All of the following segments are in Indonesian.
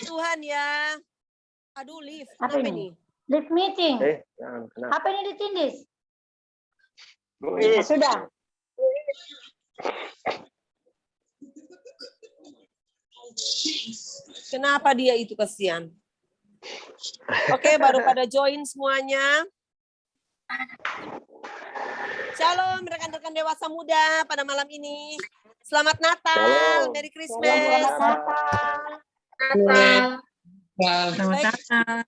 Tuhan ya. Aduh, lift. Apa Kenapa ini? nih? Live meeting. Kenapa? Apa ini ditindis? Luis. Sudah. Kenapa dia itu kasihan? Oke, baru pada join semuanya. Shalom rekan-rekan dewasa muda pada malam ini. Selamat Natal, Shalom. Merry Christmas. Natal.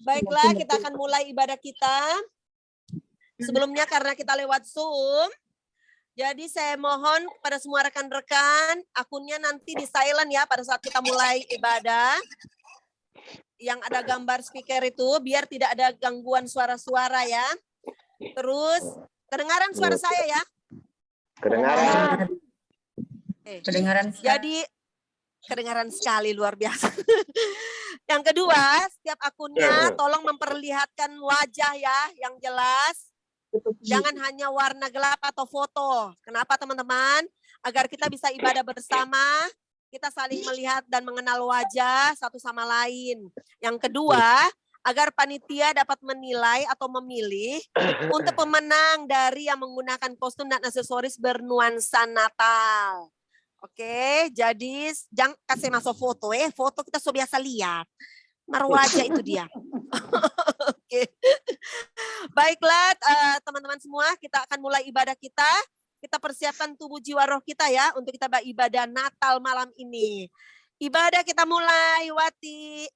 Baiklah, kita akan mulai ibadah kita. Sebelumnya karena kita lewat Zoom, jadi saya mohon kepada semua rekan-rekan, akunnya nanti di silent ya pada saat kita mulai ibadah. Yang ada gambar speaker itu, biar tidak ada gangguan suara-suara ya. Terus, kedengaran suara saya ya? Kedengaran. Kedengaran. Jadi, kedengaran sekali, luar biasa. Yang kedua, setiap akunnya tolong memperlihatkan wajah ya, yang jelas. Jangan hanya warna gelap atau foto. Kenapa teman-teman? Agar kita bisa ibadah bersama, kita saling melihat dan mengenal wajah satu sama lain. Yang kedua, agar panitia dapat menilai atau memilih untuk pemenang dari yang menggunakan kostum dan aksesoris bernuansa Natal. Oke, jadi jangan kasih masuk foto foto kita so biasa lihat. Maru wajah itu dia. Oke. Baiklah teman-teman semua, kita akan mulai ibadah kita. Kita persiapkan tubuh jiwa roh kita ya untuk kita beribadah Natal malam ini. Ibadah kita mulai, Wati.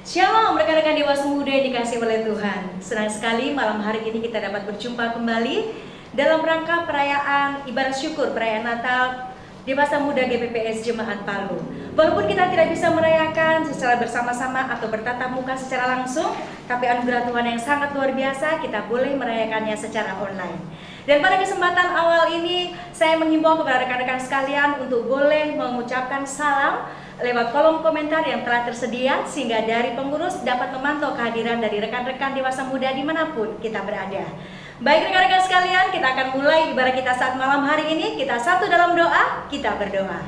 Shalom rekan-rekan dewasa muda yang dikasihi oleh Tuhan. Senang sekali malam hari ini kita dapat berjumpa kembali dalam rangka perayaan ibadah syukur perayaan Natal Dewasa Muda GPPS Jemaat Palu. Walaupun kita tidak bisa merayakan secara bersama-sama atau bertatap muka secara langsung, tapi anugerah Tuhan yang sangat luar biasa, kita boleh merayakannya secara online. Dan pada kesempatan awal ini, saya menghimbau kepada rekan-rekan sekalian untuk boleh mengucapkan salam lewat kolom komentar yang telah tersedia, sehingga dari pengurus dapat memantau kehadiran dari rekan-rekan dewasa muda dimanapun kita berada. Baik rekan-rekan sekalian, kita akan mulai ibadah kita saat malam hari ini. Kita satu dalam doa, kita berdoa.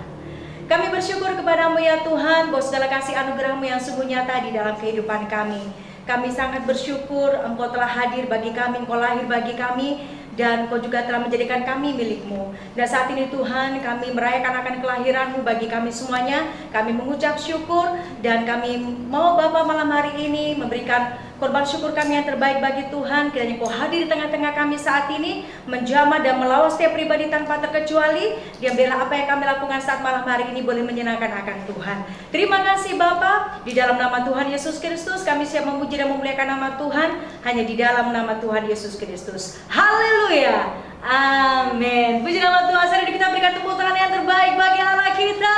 Kami bersyukur kepadamu ya Tuhan, bahwa segala kasih anugerahmu yang sungguh nyata di dalam kehidupan kami. Kami sangat bersyukur Engkau telah hadir bagi kami, Engkau lahir bagi kami, dan Engkau juga telah menjadikan kami milik-Mu. Dan saat ini Tuhan, kami merayakan akan kelahiran-Mu bagi kami semuanya. Kami mengucap syukur, dan kami mau Bapa malam hari ini memberikan korban syukur kami yang terbaik bagi Tuhan. Kiranya Engkau hadir di tengah-tengah kami saat ini, menjamah dan melawat setiap pribadi tanpa terkecuali. Dia biarlah apa yang kami lakukan saat malam hari ini boleh menyenangkan akan Tuhan. Terima kasih Bapa. Di dalam nama Tuhan Yesus Kristus kami siap memuji dan memuliakan nama Tuhan. Hanya di dalam nama Tuhan Yesus Kristus. Haleluya. Amin. Puji nama Tuhan. Hari kita berikan tepuk tangan yang terbaik bagi Allah kita.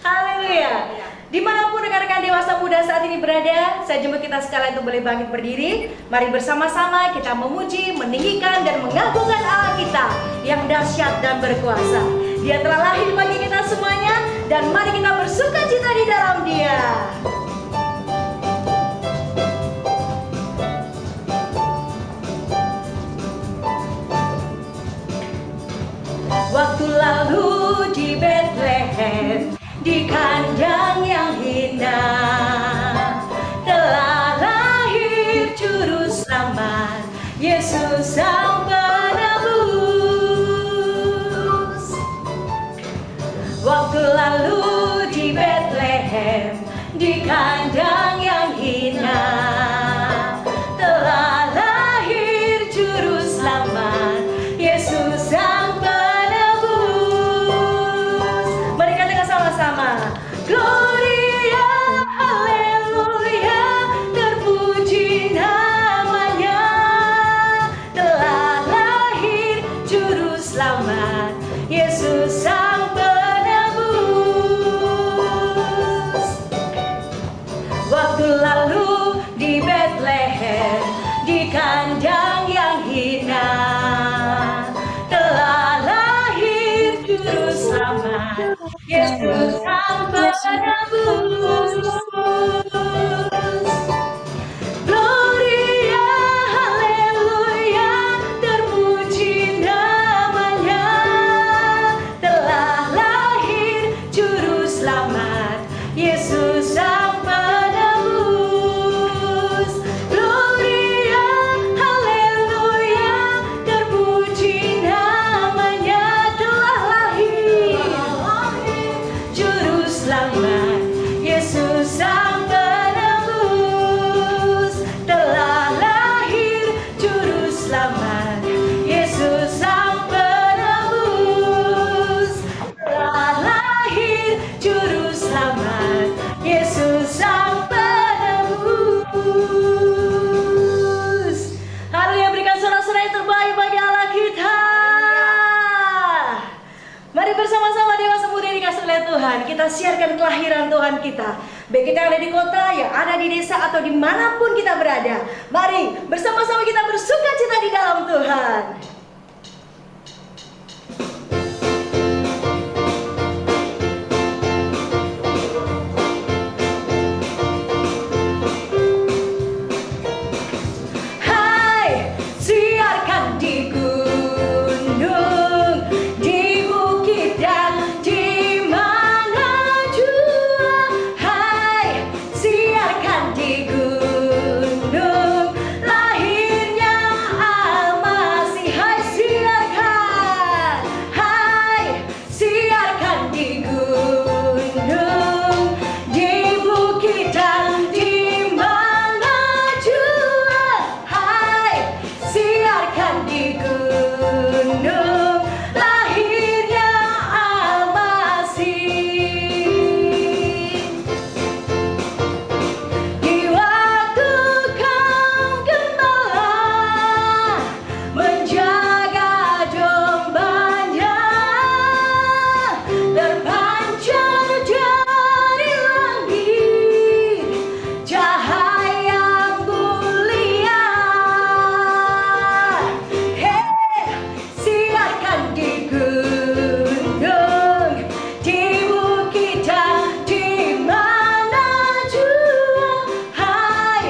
Haleluya. Dimanapun rekan-rekan dewasa muda saat ini berada, saya jemput kita sekalian untuk boleh bangkit berdiri. Mari bersama-sama kita memuji, meninggikan, dan mengagungkan Allah kita yang dahsyat dan berkuasa. Dia telah lahir bagi kita semuanya, dan mari kita bersuka cita di dalam Dia. Waktu lalu di Bethlehem, di kandang yang indah, telah lahir juru selamat, Yesus sang penebus. Waktu lalu di Bethlehem, di kandang yang indah, telah lahir juru selamat, Yesus sang sama. Gloria, haleluya, terpuji namanya. Telah lahir juru selamat, Yesus sang penebus. Waktu lalu di Bethlehem, di kandang yang hina, telah Yesus Sang Penebus. Gloria, haleluya, terpuji namanya. Telah lahir Juru Selamat, Yesus Sang Penebus. Gloria, haleluya, terpuji namanya. Telah lahir Juru Selamat, Yesus Sang Penebus. Telah lahir Juru Selamat, Yesus Sang Penebus. Telah lahir Juru Selamat, Yesus Sang Penebus. Haleluya, berikan sorak-sorai yang terbaik bagi Allah kita. Mari bersama-sama dewasa muda yang dikasih oleh Tuhan, kita siarkan kelahiran Tuhan kita. Baik kita yang ada di kota, yang ada di desa, atau dimanapun kita berada. Mari bersama-sama kita bersuka cita di dalam Tuhan. Hai, siarkan di gunung, di bukit dan di mana jua. Hai, siarkan di gunung, lahirnya Al-Masih. Hai, siarkan. Hai, siarkan di gunung, di bukit dan di mana jua. Hai, siarkan di gunung, lahirnya Al-Masih. Di waktu kaum gembala menjaga dombanya, terpancar dari langit cahaya mulia. Hei, siarkan di gunung, di bukit dan di mana jua. Hai,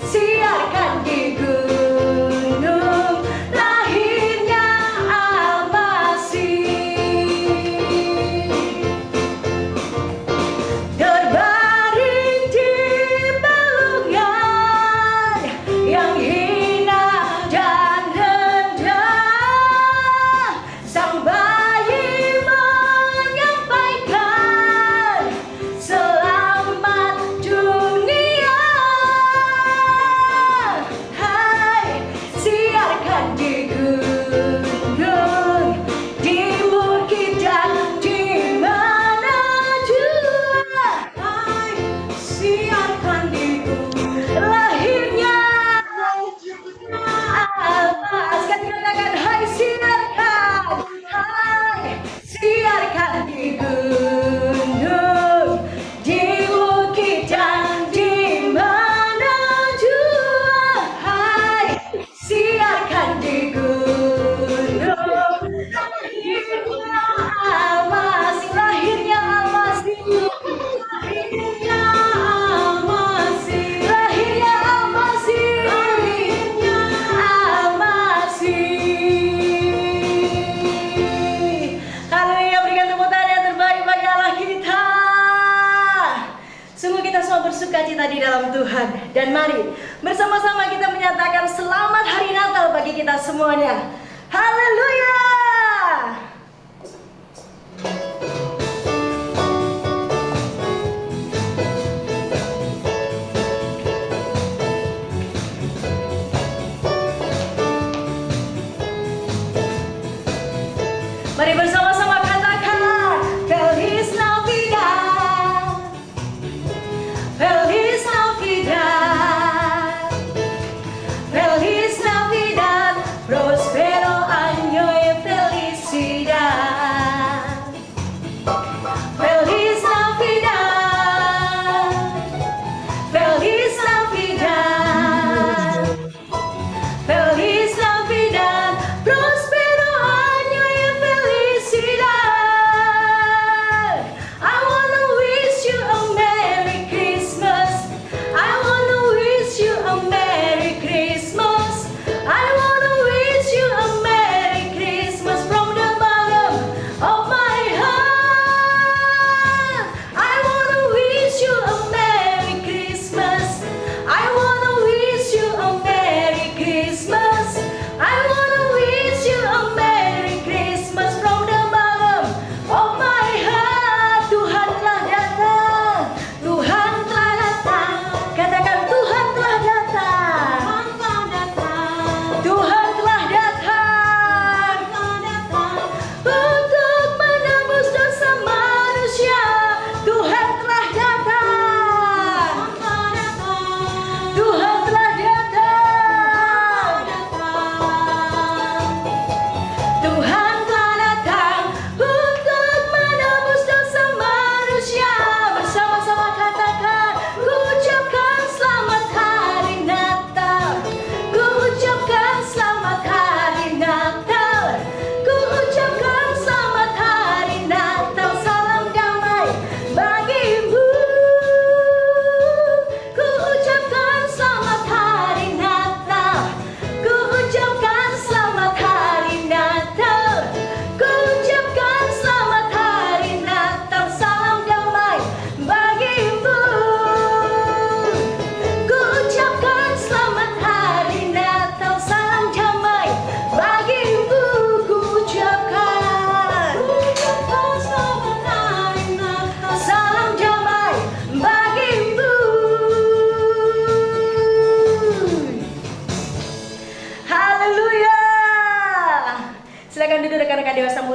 siarkan di gunung, lahirnya Al-Masih. Terbaring di balungan yang hina dan rendah, sang bayi menyampaikan selamat dunia. Hai, siarkan di gunung, di bukit dan di mana jua. Hai, siarkan di gunung, lahirnya Al-Mas. Katakan, hai, siarkan. Hai, siarkan di gunung, di bukit dan di mana jua. Hai, siarkan di gunung, lahirnya Al-Masih. Lahirnya Al-Masih. Lahirnya Al-Masih. Lahirnya Al-Masih. Lahirnya Al-Masih. Haleluya, berikan tepuk tangan yang terbaik bagi Allah kita. Sungguh kita semua bersuka cita di dalam Tuhan. Dan mari bersama-sama kita menyatakan selamat hari Natal bagi kita semuanya. Haleluya. Mari bersama-sama katakan Feliz Navidad, Feliz Navidad, Feliz Navidad, Prospero año y felicidad. Feliz Navidad, Feliz Navidad, Feliz Navidad, Prospero año y felicidad.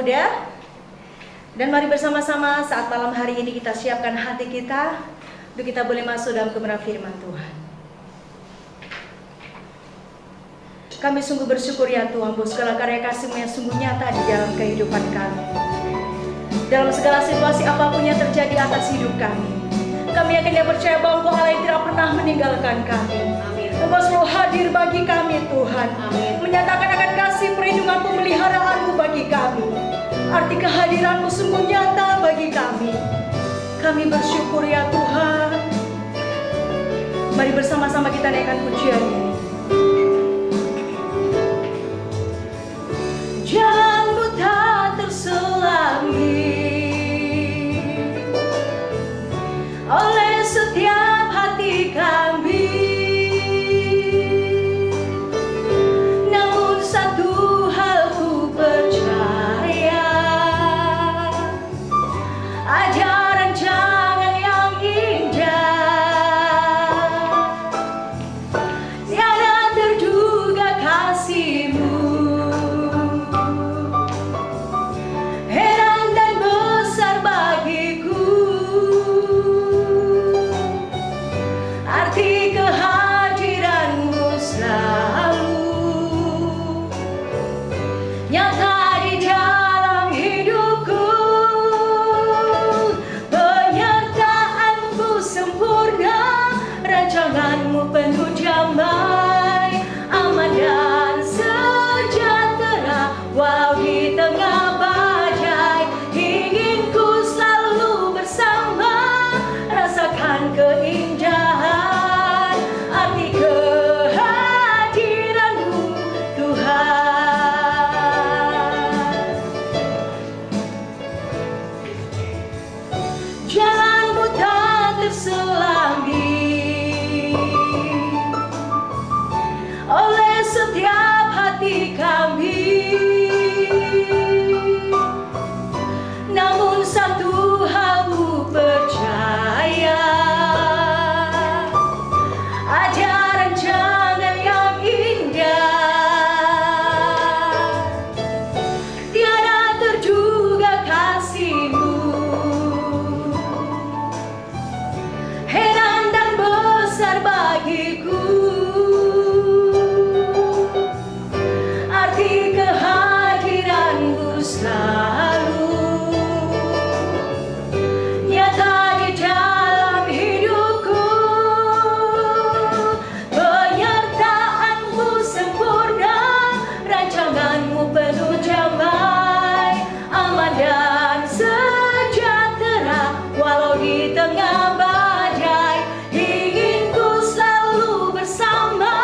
muda. Dan mari bersama-sama saat malam hari ini kita siapkan hati kita untuk kita boleh masuk dalam kebenaran firman Tuhan. Kami sungguh bersyukur ya Tuhan, bahwa segala karya kasih-Mu yang sungguh nyata di dalam kehidupan kami. Dalam segala situasi apapun yang terjadi atas hidup kami, kami yakin dan percaya bahwa Engkau Allah yang tidak pernah meninggalkan kami. Engkau selalu hadir bagi kami Tuhan. Menyatakan akan kasih perlindungan pemeliharaanmu bagi kami. Arti kehadiranmu sungguh nyata bagi kami. Kami bersyukur ya Tuhan. Mari bersama-sama kita naikkan pujian ini. Jalanmu tak terselangi oleh setiap hati kami. Namun satu hal ku percaya, ajaran jangan yang indah, tiada terduga kasih-Mu, heran dan besar bagiku. Arti kehadiran-Mu selalu nyata di dalam hidupku. Penyertaan-Mu sempurna, rancangan-Mu penuh damai, aman dan sejahtera walau di tengah badai. Ingin ku selalu bersama, rasakan keindahan arti kehadiran-Mu Tuhan. Jalan-Mu tak terselangi oleh setiap hati kami. Namun satu hal ku percaya, ajaran jangan yang indah, tiada terduga kasih-Mu, heran dan besar bagiku. Arti kehadiran-Mu selalu nyata di dalam hidupku. Penyertaan-Mu sempurna, rancangan-Mu penuh damai, aman dan sejahtera walau di tengah badai. Ingin ku selalu bersama,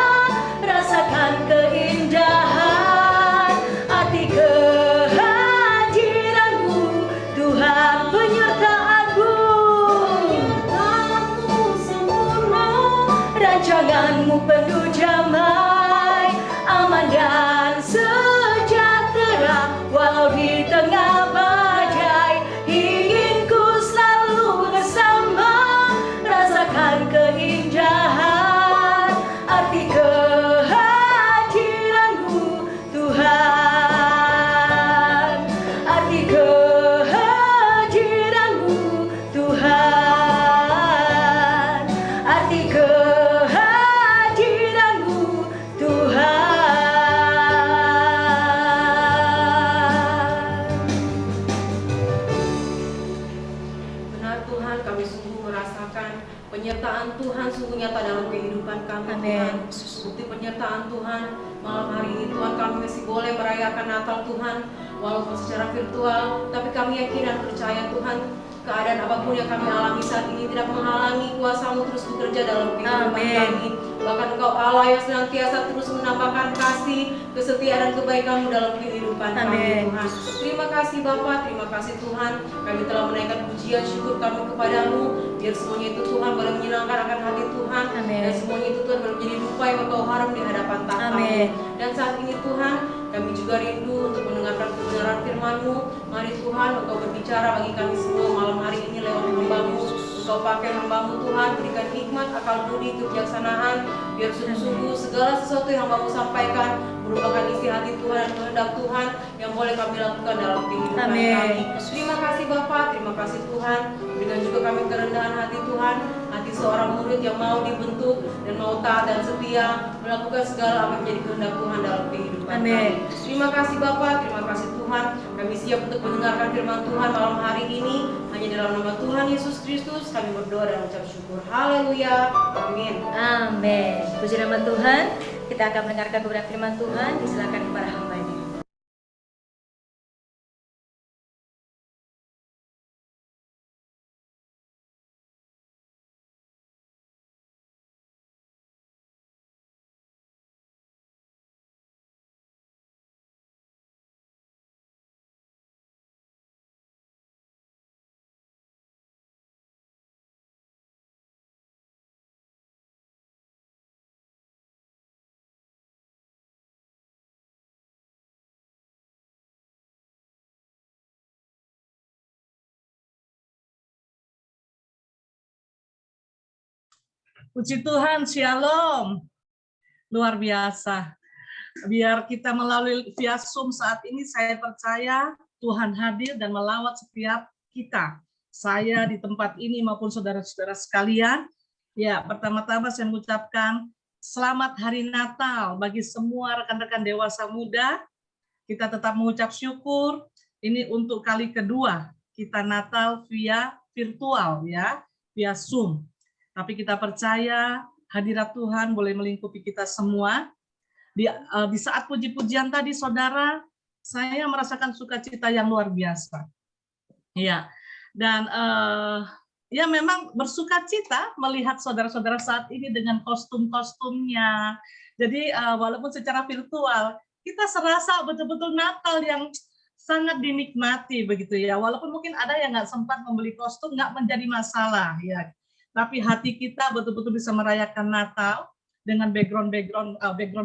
rasakan keindahan arti kehadiran-Mu Tuhan. Penyertaan-Mu sempurna, rancangan-Mu penuh damai, aman dan sejahtera walau di tengah badai. Ingin ku selalu bersama, rasakan keindahan arti kehadiran-Mu Tuhan. Arti kehadiran-Mu Tuhan. Arti kehadiran-Mu Tuhan. Benar Tuhan, kami sungguh merasakan penyertaan Tuhan sungguh nyata dalam kehidupan kami. Amin. Tuhan, bukti penyertaan Tuhan malam hari ini Tuhan, kami masih boleh merayakan Natal Tuhan walaupun secara virtual, tapi kami yakin dan percaya Tuhan, keadaan apapun yang kami alami saat ini tidak menghalangi kuasa-Mu terus bekerja dalam kehidupan Amin. kami. Bahkan Engkau Allah yang senantiasa terus menambahkan kasih, kesetiaan dan kebaikan-Mu dalam kehidupan kami Amin. Tuhan. Terima kasih Bapa, terima kasih Tuhan. Kami telah menaikkan pujian syukur kami kepadamu. Biar semuanya itu Tuhan boleh menyenangkan akan hati Tuhan. Amin. Dan semuanya itu Tuhan boleh menjadi dupa yang Engkau harap di hadapan tahta-Mu. Amin. Dan saat ini Tuhan, kami juga rindu untuk mendengarkan kebenaran firman-Mu. Mari Tuhan, Engkau berbicara bagi kami semua malam hari ini lewat hamba-Mu. Engkau pakai hamba-Mu Tuhan, berikan hikmat, akal budi, kebijaksanaan. Biar sungguh-sungguh segala sesuatu yang hamba-Mu sampaikan merupakan isi hati Tuhan dan kehendak Tuhan yang boleh kami lakukan dalam kehidupan Amin. kami. Terima kasih Bapak, terima kasih Tuhan. Berikan juga kami kerendahan hati Tuhan, hati seorang murid yang mau dibentuk dan mau taat dan setia melakukan segala apa yang menjadi kehendak Tuhan dalam kehidupan Amin. kami. Terima kasih Bapak, terima kasih Tuhan. Kami siap untuk mendengarkan firman Tuhan malam hari ini. Hanya dalam nama Tuhan Yesus Kristus kami berdoa dan ucap syukur. Haleluya. Amin. Amin. Puji nama Tuhan. Kita akan mendengarkan beberapa firman Tuhan. Disilakan kepada hambanya. Puji Tuhan, Shalom. Luar biasa. Biar kita melalui via Zoom saat ini, saya percaya Tuhan hadir dan melawat setiap kita. Saya di tempat ini maupun saudara-saudara sekalian. Ya, pertama-tama saya mengucapkan selamat hari Natal bagi semua rekan-rekan dewasa muda. Kita tetap mengucap syukur. Ini untuk kali kedua kita Natal via virtual, ya, via Zoom. Tapi kita percaya hadirat Tuhan boleh melingkupi kita semua. Di saat puji-pujian tadi, saudara, saya merasakan sukacita yang luar biasa. Ya, dan ya memang bersukacita melihat saudara-saudara saat ini dengan kostum-kostumnya. Jadi walaupun secara virtual, kita serasa betul-betul Natal yang sangat dinikmati begitu ya. Walaupun mungkin ada yang nggak sempat membeli kostum, nggak menjadi masalah ya. Tapi hati kita betul-betul bisa merayakan Natal dengan background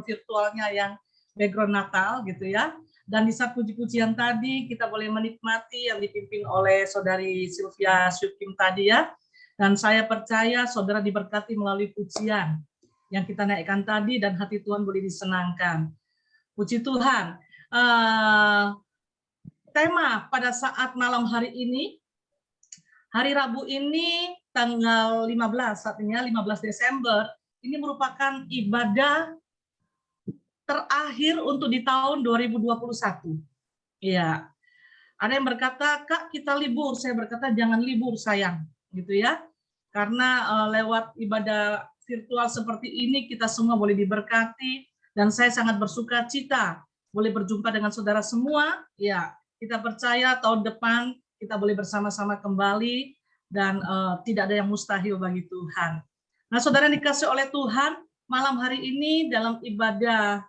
virtualnya yang background Natal gitu ya. Dan di saat puji-pujian tadi kita boleh menikmati yang dipimpin oleh saudari Sylvia Syukim tadi ya. Dan saya percaya saudara diberkati melalui pujian yang kita naikkan tadi dan hati Tuhan boleh disenangkan. Puji Tuhan. Tema pada saat malam hari ini, hari Rabu ini tanggal 15, artinya 15 Desember, ini merupakan ibadah terakhir untuk di tahun 2021. Iya. Ada yang berkata, Kak, kita libur. Saya berkata, jangan libur, sayang. Gitu ya. Karena lewat ibadah virtual seperti ini, kita semua boleh diberkati, dan saya sangat bersuka cita boleh berjumpa dengan saudara semua. Ya, kita percaya tahun depan kita boleh bersama-sama kembali, dan tidak ada yang mustahil bagi Tuhan. Nah, saudara dikasih oleh Tuhan, malam hari ini dalam ibadah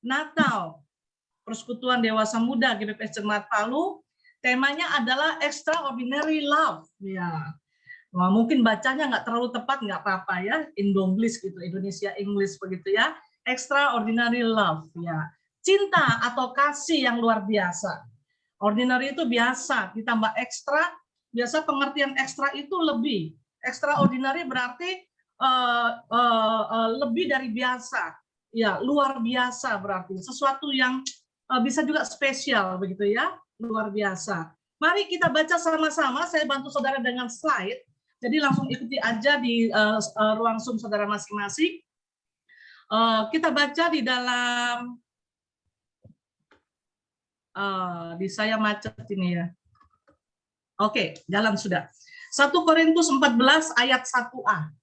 Natal, Persekutuan Dewasa Muda GPPS Jemaat Palu, temanya adalah Extraordinary Love. Ya, wah, mungkin bacanya nggak terlalu tepat, nggak apa-apa ya, Indombliss gitu, Indonesia English begitu ya. Extraordinary Love, ya, cinta atau kasih yang luar biasa. Ordinary itu biasa, ditambah ekstra. Biasa pengertian ekstra itu lebih. Extraordinary berarti lebih dari biasa. Ya, luar biasa berarti. Sesuatu yang bisa juga spesial begitu ya, luar biasa. Mari kita baca sama-sama. Saya bantu saudara dengan slide. Jadi langsung ikuti aja di ruang Zoom saudara masing-masing. Kita baca di dalam di saya macet ini ya. Oke, jalan sudah. 1 Korintus 14 ayat 1a.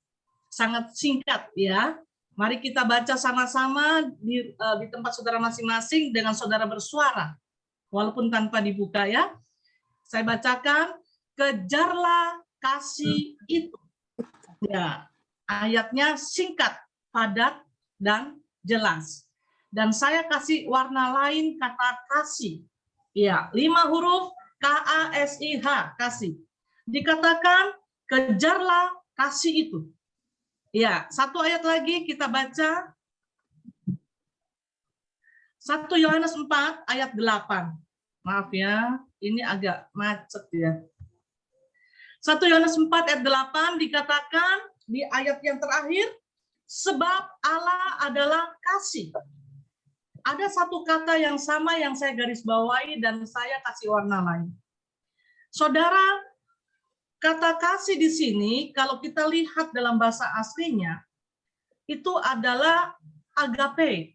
Sangat singkat ya. Mari kita baca sama-sama di tempat saudara masing-masing dengan saudara bersuara. Walaupun tanpa dibuka ya. Saya bacakan, kejarlah kasih itu. Ya, ayatnya singkat, padat, dan jelas. Dan saya kasih warna lain kata kasih. Ya, 5 huruf KASIH, kasih. Dikatakan, kejarlah kasih itu. Ya, 1 ayat lagi kita baca. 1 Yohanes 4 ayat 8. Maaf ya, ini agak macet ya. 1 Yohanes 4 ayat 8 dikatakan di ayat yang terakhir, sebab Allah adalah kasih. ada satu kata yang sama yang saya garis bawahi dan saya kasih warna lain. Saudara, kata kasih di sini kalau kita lihat dalam bahasa aslinya itu adalah agape.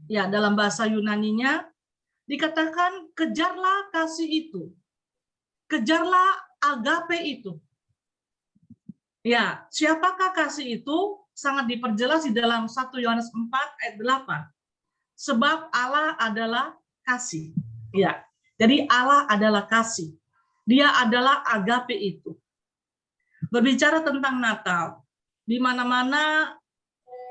Ya, dalam bahasa Yunaninya dikatakan kejarlah kasih itu. Kejarlah agape itu. Ya, siapakah kasih itu? Sangat diperjelas di dalam 1 Yohanes 4 ayat 8. Sebab Allah adalah kasih. Ya, jadi Allah adalah kasih. Dia adalah agape itu. Berbicara tentang Natal, di mana-mana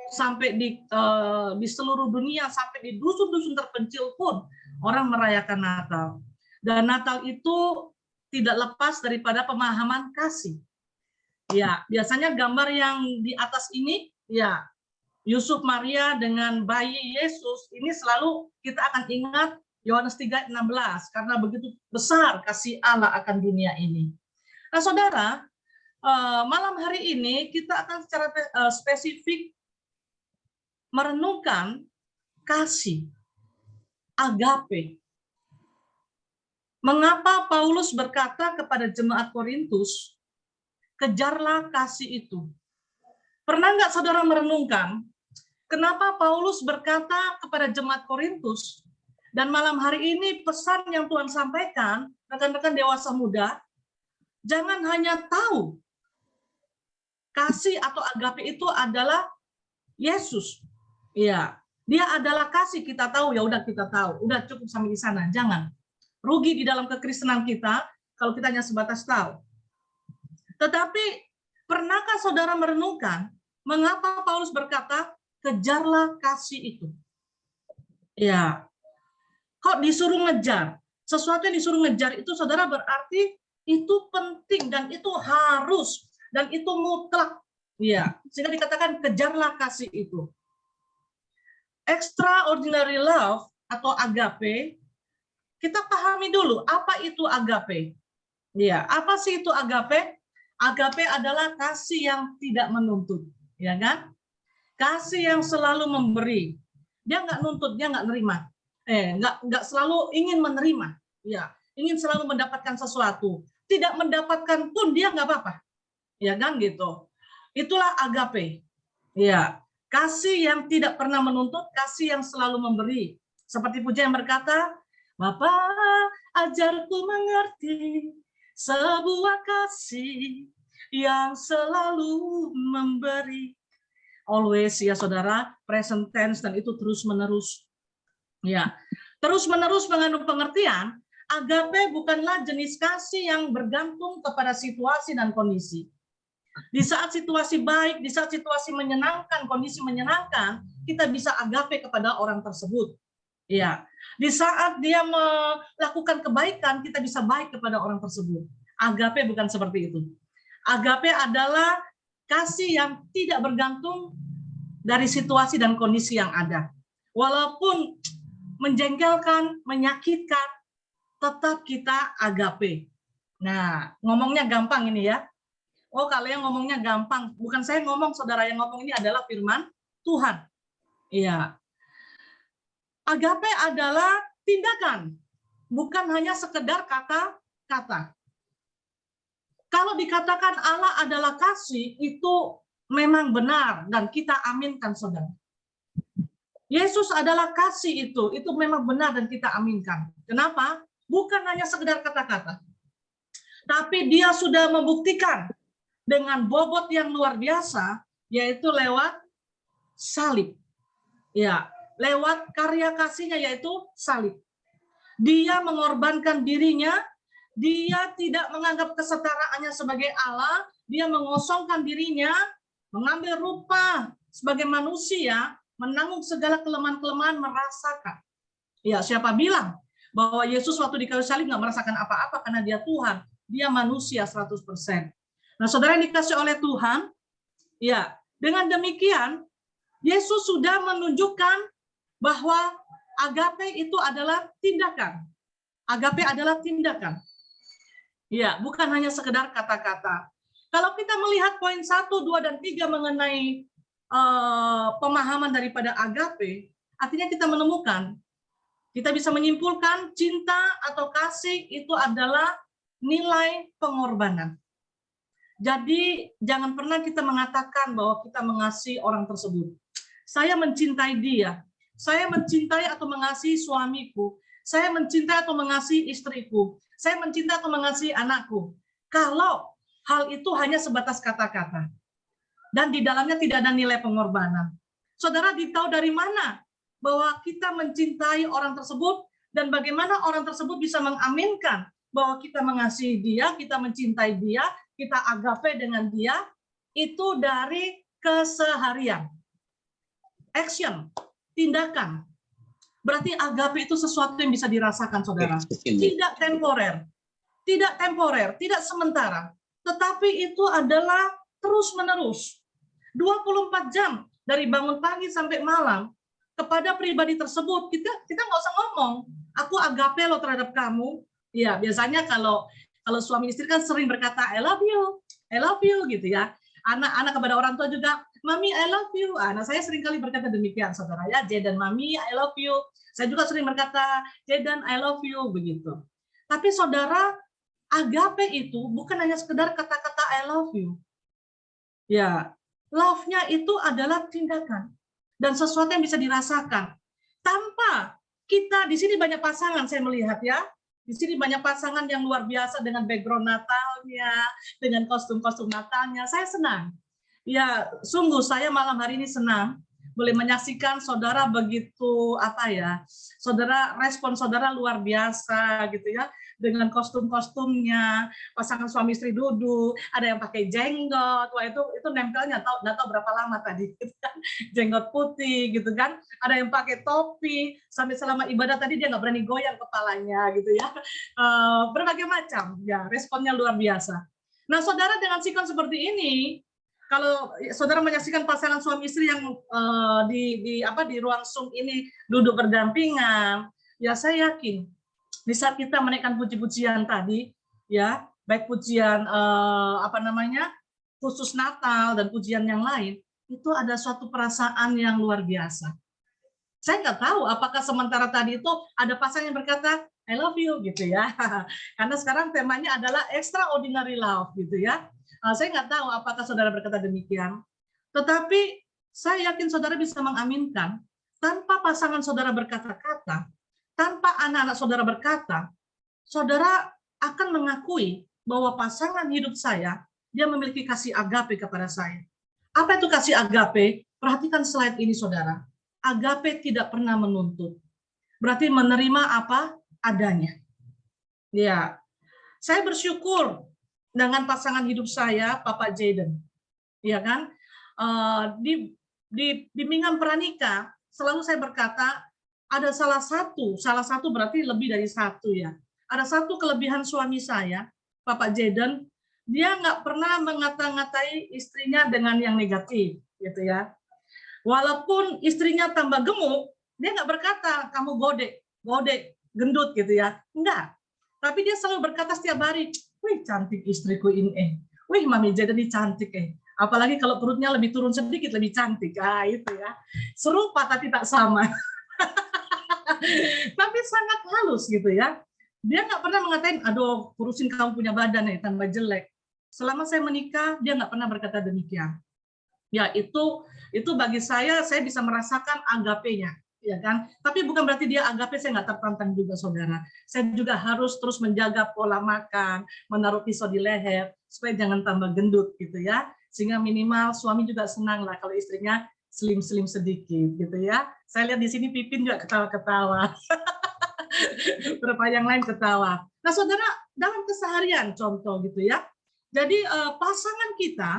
sampai di seluruh dunia, sampai di dusun-dusun terpencil pun orang merayakan Natal. Dan Natal itu tidak lepas daripada pemahaman kasih. Ya, biasanya gambar yang di atas ini, ya, Yusuf Maria dengan bayi Yesus, ini selalu kita akan ingat Yohanes 3:16, karena begitu besar kasih Allah akan dunia ini. Nah, saudara, malam hari ini kita akan secara spesifik merenungkan kasih, agape. Mengapa Paulus berkata kepada jemaat Korintus, kejarlah kasih itu. Pernah nggak saudara merenungkan, kenapa Paulus berkata kepada jemaat Korintus, dan malam hari ini pesan yang Tuhan sampaikan, rekan-rekan dewasa muda, jangan hanya tahu kasih atau agape itu adalah Yesus. Ya, dia adalah kasih, kita tahu, ya udah kita tahu, udah cukup sampai di sana. Jangan rugi di dalam kekristenan kita kalau kita hanya sebatas tahu. Tetapi pernahkah saudara merenungkan mengapa Paulus berkata kejarlah kasih itu? Ya, kok disuruh ngejar? Sesuatu yang disuruh ngejar itu saudara berarti itu penting dan itu harus dan itu mutlak. Ya, sehingga dikatakan kejarlah kasih itu. Extraordinary love atau agape, kita pahami dulu apa itu agape. Ya, apa sih itu agape? Agape adalah kasih yang tidak menuntut, ya kan? Kasih yang selalu memberi. Dia nggak nuntut, dia nggak nerima. Nggak selalu ingin menerima. Ya, ingin selalu mendapatkan sesuatu. Tidak mendapatkan pun dia nggak apa-apa. Ya kan gitu. Itulah agape. Ya, kasih yang tidak pernah menuntut, kasih yang selalu memberi. Seperti pujian yang berkata, Bapa, ajarku mengerti sebuah kasih yang selalu memberi. Always, ya saudara, present tense, dan itu terus-menerus. Ya, terus-menerus mengandung pengertian, agape bukanlah jenis kasih yang bergantung kepada situasi dan kondisi. Di saat situasi baik, di saat situasi menyenangkan, kondisi menyenangkan, kita bisa agape kepada orang tersebut. Ya, di saat dia melakukan kebaikan, kita bisa baik kepada orang tersebut. Agape bukan seperti itu. Agape adalah kasih yang tidak bergantung dari situasi dan kondisi yang ada. Walaupun menjengkelkan, menyakitkan, tetap kita agape. Nah, ngomongnya gampang ini ya. Oh, kalau yang ngomongnya gampang, bukan saya ngomong, saudara, yang ngomong ini adalah firman Tuhan. Iya. Agape adalah tindakan, bukan hanya sekedar kata-kata. Kalau dikatakan Allah adalah kasih, itu memang benar dan kita aminkan, saudara. Yesus adalah kasih itu memang benar dan kita aminkan. Kenapa? Bukan hanya sekedar kata-kata. Tapi dia sudah membuktikan dengan bobot yang luar biasa, yaitu lewat salib. Ya, lewat karya kasihnya yaitu salib. Dia mengorbankan dirinya, dia tidak menganggap kesetaraannya sebagai Allah, dia mengosongkan dirinya, mengambil rupa sebagai manusia, menanggung segala kelemahan-kelemahan, merasakan. Ya, siapa bilang bahwa Yesus waktu di kayu salib nggak merasakan apa-apa karena dia Tuhan, dia manusia 100%. Nah, saudara yang dikasih oleh Tuhan, ya, dengan demikian Yesus sudah menunjukkan bahwa agape itu adalah tindakan. Agape adalah tindakan. Ya, bukan hanya sekedar kata-kata. Kalau kita melihat poin 1, 2, dan 3 mengenai pemahaman daripada agape, artinya kita menemukan, kita bisa menyimpulkan cinta atau kasih itu adalah nilai pengorbanan. Jadi jangan pernah kita mengatakan bahwa kita mengasihi orang tersebut. Saya mencintai dia, saya mencintai atau mengasihi suamiku, saya mencintai atau mengasihi istriku, saya mencintai atau mengasihi anakku. Kalau hal itu hanya sebatas kata-kata dan di dalamnya tidak ada nilai pengorbanan. Saudara tahu dari mana bahwa kita mencintai orang tersebut dan bagaimana orang tersebut bisa mengaminkan bahwa kita mengasihi dia, kita mencintai dia, kita agape dengan dia, itu dari keseharian. Action, tindakan. Berarti agape itu sesuatu yang bisa dirasakan, saudara. Tidak temporer, tidak sementara, tetapi itu adalah terus-menerus. 24 jam, dari bangun pagi sampai malam, kepada pribadi tersebut, kita nggak usah ngomong, aku agape lo terhadap kamu. Ya, biasanya kalau suami istri kan sering berkata, I love you, gitu ya. Anak-anak kepada orang tua juga, Mami, I love you. Anak saya sering kali berkata demikian, saudara ya. Jaden, Mami, I love you. Saya juga sering berkata, Jaden, I love you, begitu. Tapi saudara, agape itu bukan hanya sekedar kata-kata I love you. Ya, love-nya itu adalah tindakan dan sesuatu yang bisa dirasakan. Tanpa kita, di sini banyak pasangan saya melihat ya. Di sini banyak pasangan yang luar biasa dengan background Natalnya, dengan kostum-kostum Natalnya. Saya senang. Ya, sungguh saya malam hari ini senang boleh menyaksikan saudara begitu saudara respon saudara luar biasa gitu ya, dengan kostum-kostumnya, pasangan suami istri duduk, ada yang pakai jenggot, wah itu nempelnya nggak tahu berapa lama tadi, gitu kan. Jenggot putih gitu kan, ada yang pakai topi, sampai selama ibadah tadi dia nggak berani goyang kepalanya gitu ya, berbagai macam, ya responnya luar biasa. Nah saudara, dengan sikon seperti ini, kalau saudara menyaksikan pasangan suami istri yang di ruang Zoom ini duduk berdampingan, ya saya yakin di saat kita menaikkan puji-pujian tadi, ya baik pujian khusus Natal dan pujian yang lain, itu ada suatu perasaan yang luar biasa. Saya nggak tahu apakah sementara tadi itu ada pasangan yang berkata I love you gitu ya, karena sekarang temanya adalah extraordinary love gitu ya. Saya nggak tahu apakah saudara berkata demikian, tetapi saya yakin saudara bisa mengaminkan tanpa pasangan saudara berkata-kata, tanpa anak-anak saudara berkata, saudara akan mengakui bahwa pasangan hidup saya, dia memiliki kasih agape kepada saya. Apa itu kasih agape? Perhatikan slide ini saudara. Agape tidak pernah menuntut. Berarti menerima apa adanya. Ya, saya bersyukur dengan pasangan hidup saya, Papa Jaden, ya kan? Di bimbingan pranikah selalu saya berkata ada salah satu berarti lebih dari satu ya. Ada satu kelebihan suami saya, Papa Jaden, dia nggak pernah mengata-ngatai istrinya dengan yang negatif, gitu ya. Walaupun istrinya tambah gemuk, dia nggak berkata kamu gode, gendut gitu ya, enggak. Tapi dia selalu berkata setiap hari, wih cantik istriku ini, wih Mami Jaden ini cantik apalagi kalau perutnya lebih turun sedikit lebih cantik, itu ya, serupa tapi tak sama. Tapi sangat halus gitu ya. Dia nggak pernah mengatain, aduh kurusin kamu punya badan tambah jelek. Selama saya menikah dia nggak pernah berkata demikian. Ya itu bagi saya bisa merasakan agape-nya. Ya kan? Tapi bukan berarti dia agape saya nggak tertantang juga saudara. Saya juga harus terus menjaga pola makan, menaruh pisau di leher supaya jangan tambah gendut gitu ya. Sehingga minimal suami juga senang lah kalau istrinya slim sedikit gitu ya. Saya lihat di sini Pipin juga ketawa-ketawa. Berapa yang lain ketawa. Nah saudara, dalam keseharian contoh gitu ya. Jadi pasangan kita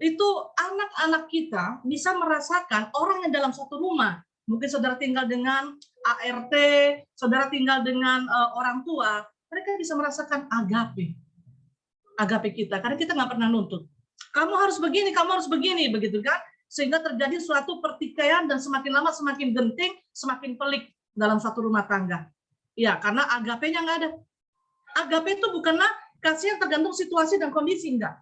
itu, anak-anak kita bisa merasakan orang yang dalam satu rumah. Mungkin saudara tinggal dengan ART, saudara tinggal dengan orang tua, mereka bisa merasakan agape kita, karena kita nggak pernah nuntut. Kamu harus begini, begitu kan? Sehingga terjadi suatu pertikaian dan semakin lama semakin genting, semakin pelik dalam satu rumah tangga. Ya, karena agape-nya nggak ada. Agape itu bukanlah kasih yang tergantung situasi dan kondisi, enggak.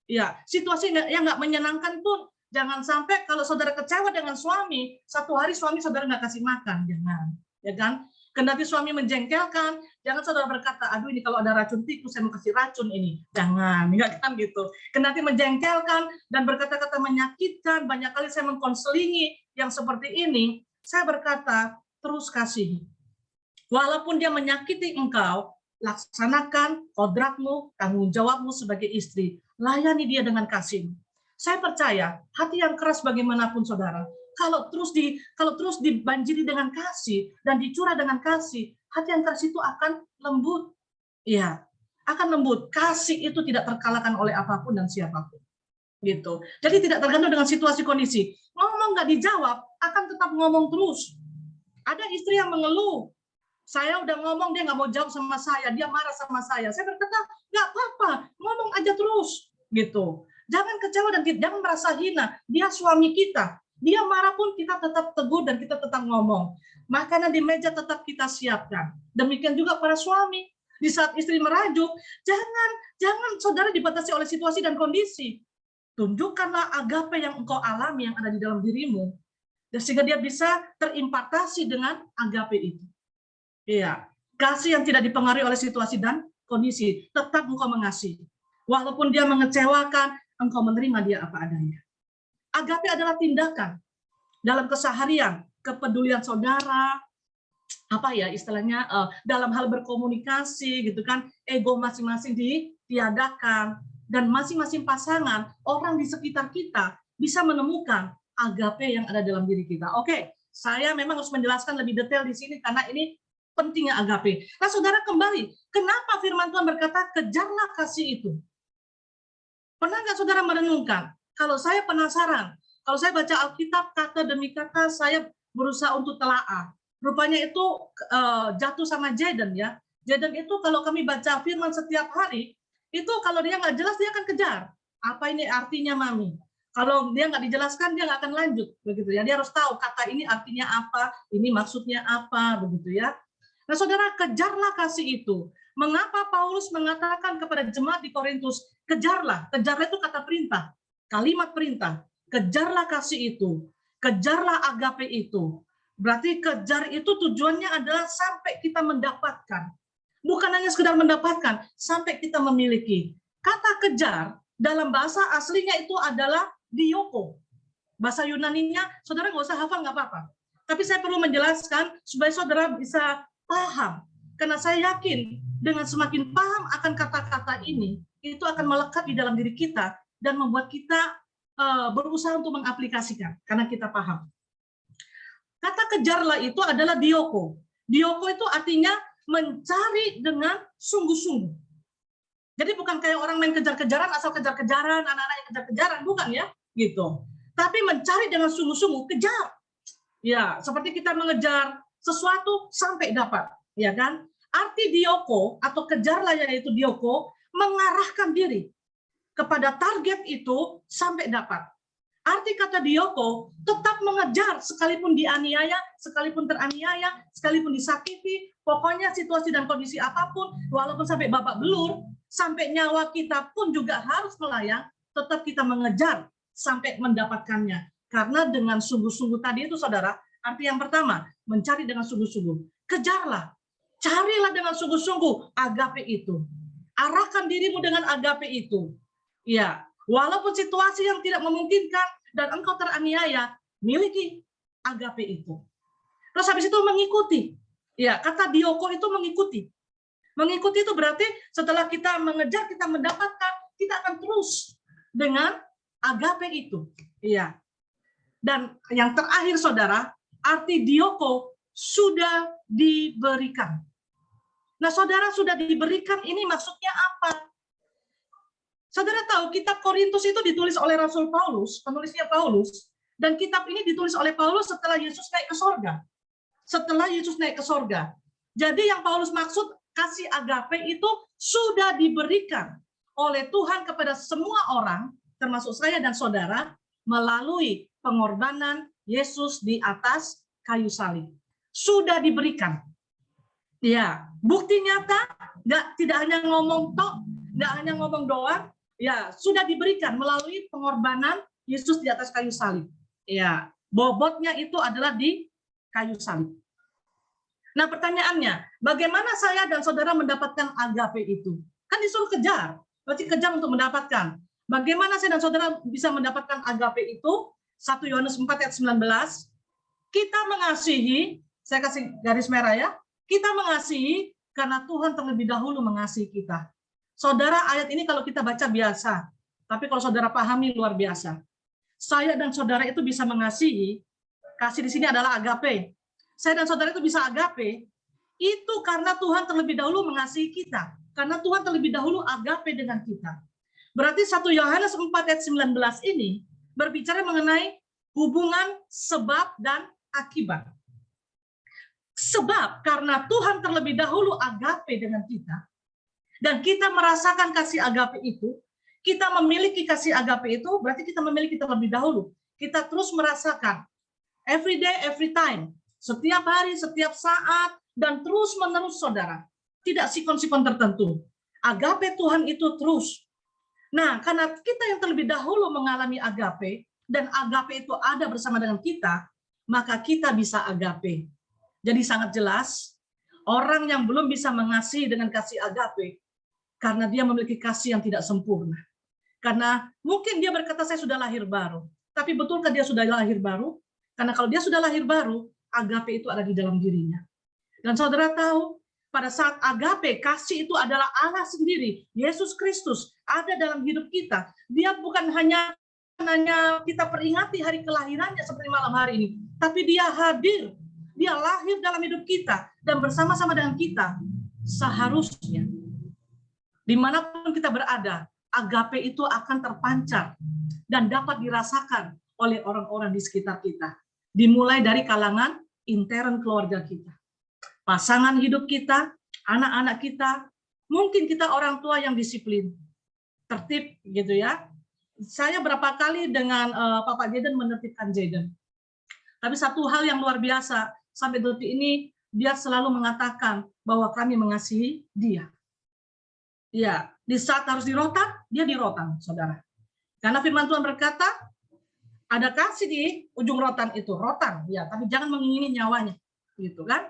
Ya, situasi yang nggak menyenangkan pun Jangan sampai kalau saudara kecewa dengan suami, satu hari suami saudara nggak kasih makan, jangan, ya kan? Kendati suami menjengkelkan, jangan saudara berkata, aduh ini kalau ada racun tikus, saya mau kasih racun ini. Jangan, enggak kan gitu. Kendati menjengkelkan dan berkata-kata menyakitkan, banyak kali saya mengkonselingi yang seperti ini, saya berkata, terus kasih. Walaupun dia menyakiti engkau, laksanakan kodratmu, tanggung jawabmu sebagai istri. Layani dia dengan kasih. Saya percaya, hati yang keras bagaimanapun saudara, kalau terus dibanjiri dengan kasih dan dicurah dengan kasih, hati yang keras itu akan lembut. Ya, akan lembut. Kasih itu tidak terkalahkan oleh apapun dan siapapun. Gitu. Jadi tidak tergantung dengan situasi kondisi. Ngomong nggak dijawab, akan tetap ngomong terus. Ada istri yang mengeluh. Saya udah ngomong, dia nggak mau jawab sama saya, dia marah sama saya. Saya berkata, nggak apa-apa, ngomong aja terus. Gitu. Jangan kecewa dan jangan merasa hina. Dia suami kita. Dia marah pun kita tetap tegur dan kita tetap ngomong. Makanan di meja tetap kita siapkan. Demikian juga para suami. Di saat istri merajuk, jangan saudara dibatasi oleh situasi dan kondisi. Tunjukkanlah agape yang engkau alami yang ada di dalam dirimu. Sehingga dia bisa terimpartasi dengan agape itu. Iya, kasih yang tidak dipengaruhi oleh situasi dan kondisi. Tetap engkau mengasihi. Walaupun dia mengecewakan, engkau menerima dia apa adanya. Agape adalah tindakan dalam keseharian, kepedulian saudara, apa ya istilahnya, dalam hal berkomunikasi gitu kan, ego masing-masing ditiadakan, dan masing-masing pasangan, orang di sekitar kita bisa menemukan agape yang ada dalam diri kita. Oke, saya memang harus menjelaskan lebih detail di sini karena ini pentingnya agape. Nah, saudara kembali, kenapa firman Tuhan berkata kejarlah kasih itu? Pernah nggak saudara merenungkan? Kalau saya penasaran, kalau saya baca Alkitab kata demi kata, saya berusaha untuk telaah. Rupanya itu jatuh sama Jaden ya. Jaden itu kalau kami baca firman setiap hari, itu kalau dia nggak jelas dia akan kejar. Apa ini artinya mami? Kalau dia nggak dijelaskan dia nggak akan lanjut begitu ya. Dia harus tahu kata ini artinya apa, ini maksudnya apa begitu ya. Nah saudara, kejarlah kasih itu. Mengapa Paulus mengatakan kepada jemaat di Korintus, kejarlah. Kejarlah itu kata perintah. Kalimat perintah, kejarlah kasih itu, kejarlah agape itu. Berarti kejar itu tujuannya adalah sampai kita mendapatkan. Bukan hanya sekedar mendapatkan, sampai kita memiliki. Kata kejar dalam bahasa aslinya itu adalah dioko. Bahasa Yunaninya, saudara nggak usah hafal, nggak apa-apa. Tapi saya perlu menjelaskan supaya saudara bisa paham. Karena saya yakin dengan semakin paham akan kata-kata ini, itu akan melekat di dalam diri kita, dan membuat kita berusaha untuk mengaplikasikan karena kita paham. Kata kejarlah itu adalah dioko. Dioko itu artinya mencari dengan sungguh-sungguh. Jadi bukan kayak orang main kejar-kejaran asal kejar-kejaran, anak-anak yang kejar-kejaran, bukan ya, gitu. Tapi mencari dengan sungguh-sungguh, kejar. Ya, seperti kita mengejar sesuatu sampai dapat, ya kan? Arti dioko atau kejarlah yaitu dioko mengarahkan diri kepada target itu sampai dapat. Arti kata dioko, tetap mengejar sekalipun dianiaya, sekalipun teraniaya, sekalipun disakiti, pokoknya situasi dan kondisi apapun, walaupun sampai babak belur, sampai nyawa kita pun juga harus melayang, tetap kita mengejar sampai mendapatkannya. Karena dengan sungguh-sungguh tadi itu saudara, arti yang pertama, mencari dengan sungguh-sungguh. Kejarlah, carilah dengan sungguh-sungguh agape itu. Arahkan dirimu dengan agape itu. Ya, walaupun situasi yang tidak memungkinkan dan engkau teraniaya, miliki agape itu. Terus habis itu mengikuti. Ya, kata dioko itu mengikuti. Mengikuti itu berarti setelah kita mengejar, kita mendapatkan, kita akan terus dengan agape itu. Ya. Dan yang terakhir saudara, arti dioko sudah diberikan. Nah, saudara sudah diberikan ini maksudnya apa? Saudara tahu kitab Korintus itu ditulis oleh Rasul Paulus, penulisnya Paulus, dan kitab ini ditulis oleh Paulus setelah Yesus naik ke sorga. Setelah Yesus naik ke sorga. Jadi yang Paulus maksud kasih agape itu sudah diberikan oleh Tuhan kepada semua orang, termasuk saya dan saudara, melalui pengorbanan Yesus di atas kayu salib. Sudah diberikan. Ya, bukti nyata, tidak hanya ngomong tok, tidak hanya ngomong doang, ya sudah diberikan melalui pengorbanan Yesus di atas kayu salib. Ya, bobotnya itu adalah di kayu salib. Nah, pertanyaannya, bagaimana saya dan saudara mendapatkan agape itu? Kan disuruh kejar, berarti kejar untuk mendapatkan. Bagaimana saya dan saudara bisa mendapatkan agape itu? 1 Yohanes 4 ayat 19, kita mengasihi, saya kasih garis merah ya, kita mengasihi karena Tuhan terlebih dahulu mengasihi kita. Saudara, ayat ini kalau kita baca biasa, tapi kalau saudara pahami luar biasa. Saya dan saudara itu bisa mengasihi, kasih di sini adalah agape. Saya dan saudara itu bisa agape, itu karena Tuhan terlebih dahulu mengasihi kita. Karena Tuhan terlebih dahulu agape dengan kita. Berarti 1 Yohanes 4 ayat 19 ini berbicara mengenai hubungan sebab dan akibat. Sebab karena Tuhan terlebih dahulu agape dengan kita, dan kita merasakan kasih agape itu, kita memiliki kasih agape itu, berarti kita memiliki terlebih dahulu. Kita terus merasakan, every day, every time, setiap hari, setiap saat, dan terus menerus saudara. Tidak sikon-sikon tertentu. Agape Tuhan itu terus. Nah, karena kita yang terlebih dahulu mengalami agape, dan agape itu ada bersama dengan kita, maka kita bisa agape. Jadi sangat jelas, orang yang belum bisa mengasihi dengan kasih agape, karena dia memiliki kasih yang tidak sempurna. Karena mungkin dia berkata, saya sudah lahir baru. Tapi betulkah dia sudah lahir baru? Karena kalau dia sudah lahir baru, agape itu ada di dalam dirinya. Dan saudara tahu, pada saat agape, kasih itu adalah Allah sendiri. Yesus Kristus ada dalam hidup kita. Dia bukan hanya kita peringati hari kelahirannya seperti malam hari ini. Tapi dia hadir. Dia lahir dalam hidup kita. Dan bersama-sama dengan kita. Seharusnya. Dimanapun kita berada, agape itu akan terpancar dan dapat dirasakan oleh orang-orang di sekitar kita. Dimulai dari kalangan intern keluarga kita. Pasangan hidup kita, anak-anak kita, mungkin kita orang tua yang disiplin, tertib gitu ya. Saya berapa kali dengan Papa Jaden menertibkan Jaden. Tapi satu hal yang luar biasa, sampai detik ini dia selalu mengatakan bahwa kami mengasihi dia. Ya, di saat harus dirotan, dia dirotan, saudara. Karena firman Tuhan berkata, ada kasih di ujung rotan itu, rotan, ya, tapi jangan mengingini nyawanya, gitu kan?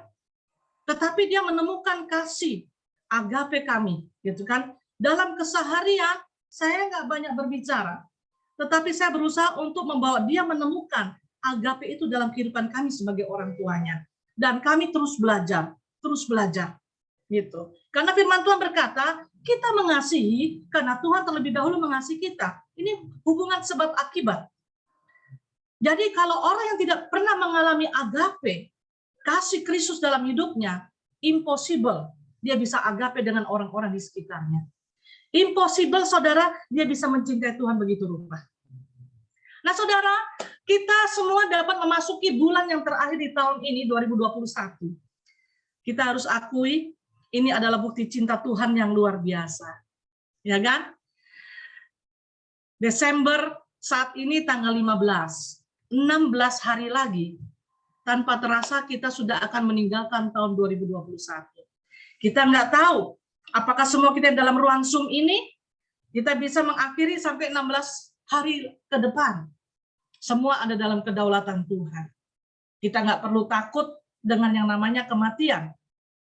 Tetapi dia menemukan kasih, agape kami, gitu kan? Dalam keseharian, saya nggak banyak berbicara, tetapi saya berusaha untuk membawa dia menemukan agape itu dalam kehidupan kami sebagai orang tuanya. Dan kami terus belajar, gitu. Karena firman Tuhan berkata, kita mengasihi karena Tuhan terlebih dahulu mengasihi kita. Ini hubungan sebab akibat. Jadi kalau orang yang tidak pernah mengalami agape, kasih Kristus dalam hidupnya, impossible dia bisa agape dengan orang-orang di sekitarnya. Impossible, saudara, dia bisa mencintai Tuhan begitu rupa. Nah, saudara, kita semua dapat memasuki bulan yang terakhir di tahun ini, 2021. Kita harus akui, ini adalah bukti cinta Tuhan yang luar biasa. Ya kan? Desember saat ini tanggal 15. 16 hari lagi, tanpa terasa kita sudah akan meninggalkan tahun 2021. Kita nggak tahu, apakah semua kita dalam ruang Zoom ini, kita bisa mengakhiri sampai 16 hari ke depan. Semua ada dalam kedaulatan Tuhan. Kita nggak perlu takut dengan yang namanya kematian.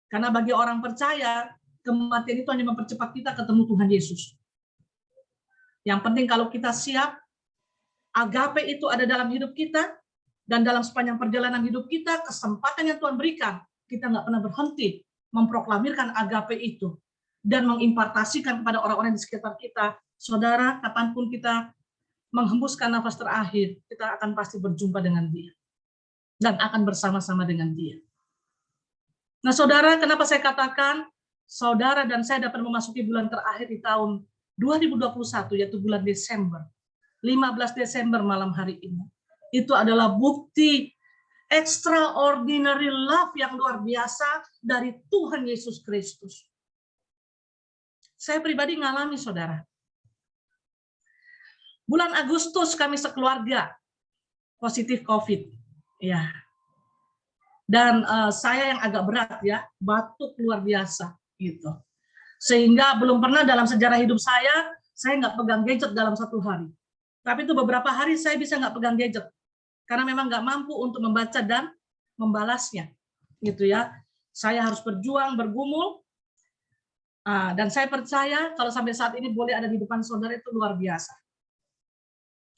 Karena bagi orang percaya, kematian itu hanya mempercepat kita ketemu Tuhan Yesus. Yang penting kalau kita siap, agape itu ada dalam hidup kita, dan dalam sepanjang perjalanan hidup kita, kesempatan yang Tuhan berikan, kita nggak pernah berhenti memproklamirkan agape itu, dan mengimpartasikan kepada orang-orang di sekitar kita. Saudara, kapanpun kita menghembuskan nafas terakhir, kita akan pasti berjumpa dengan Dia, dan akan bersama-sama dengan Dia. Nah, saudara, kenapa saya katakan saudara dan saya dapat memasuki bulan terakhir di tahun 2021, yaitu bulan Desember. 15 Desember malam hari ini. Itu adalah bukti extraordinary love yang luar biasa dari Tuhan Yesus Kristus. Saya pribadi ngalami, saudara. Bulan Agustus kami sekeluarga positif COVID. Ya. Dan saya yang agak berat ya, batuk luar biasa gitu. Sehingga belum pernah dalam sejarah hidup saya nggak pegang gadget dalam 1 hari. Tapi itu beberapa hari saya bisa nggak pegang gadget karena memang nggak mampu untuk membaca dan membalasnya, gitu ya. Saya harus berjuang, bergumul, dan saya percaya kalau sampai saat ini boleh ada di depan saudara itu luar biasa.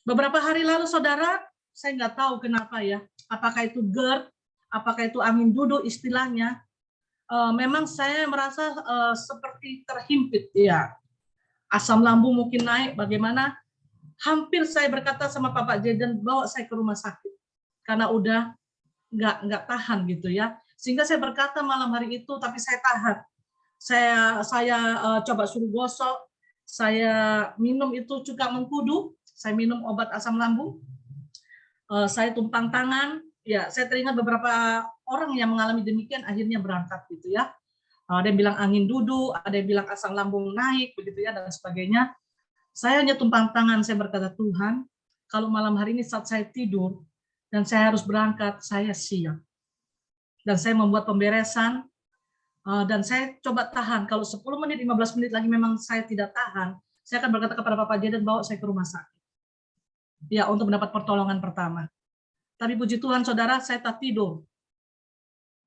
Beberapa hari lalu saudara, saya nggak tahu kenapa ya, apakah itu GERD, apakah itu angin duduk istilahnya, memang saya merasa seperti terhimpit ya. Asam lambung mungkin naik, bagaimana? Hampir saya berkata sama Bapak Jaden, bawa saya ke rumah sakit karena udah nggak tahan gitu ya. Sehingga saya berkata malam hari itu, tapi saya tahan. Saya coba suruh gosok, saya minum itu cuka mengkudu, saya minum obat asam lambung, saya tumpang tangan. Ya, saya teringat beberapa orang yang mengalami demikian akhirnya berangkat gitu ya. Ada yang bilang angin duduk, ada yang bilang asam lambung naik, begitu ya, dan sebagainya. Saya hanya tumpang tangan, saya berkata, Tuhan, kalau malam hari ini saat saya tidur, dan saya harus berangkat, saya siap. Dan saya membuat pemberesan, dan saya coba tahan. Kalau 10 menit, 15 menit lagi memang saya tidak tahan, saya akan berkata kepada Bapak Jaden, bawa saya ke rumah sakit. Ya, untuk mendapat pertolongan pertama. Tapi puji Tuhan, saudara, saya tak tidur.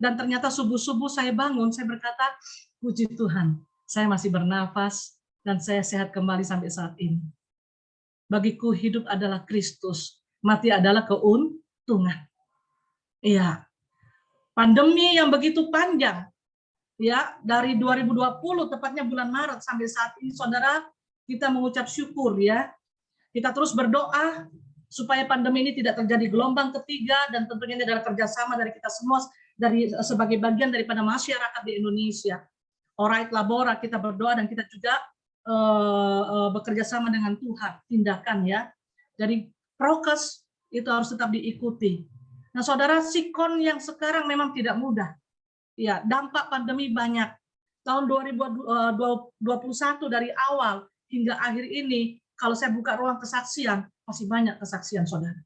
Dan ternyata subuh-subuh saya bangun, saya berkata, puji Tuhan, saya masih bernafas, dan saya sehat kembali sampai saat ini. Bagiku hidup adalah Kristus, mati adalah keuntungan. Iya, pandemi yang begitu panjang, ya dari 2020, tepatnya bulan Maret sampai saat ini, saudara, kita mengucap syukur ya. Kita terus berdoa supaya pandemi ini tidak terjadi gelombang ketiga, dan tentunya ini adalah kerjasama dari kita semua, dari sebagai bagian daripada masyarakat di Indonesia. Alright, Labora, kita berdoa dan kita juga bekerja sama dengan Tuhan, tindakan ya. Jadi prokes itu harus tetap diikuti. Nah, saudara, sikon yang sekarang memang tidak mudah. Ya, dampak pandemi banyak. Tahun 2021 dari awal hingga akhir ini, kalau saya buka ruang kesaksian, masih banyak kesaksian, saudara.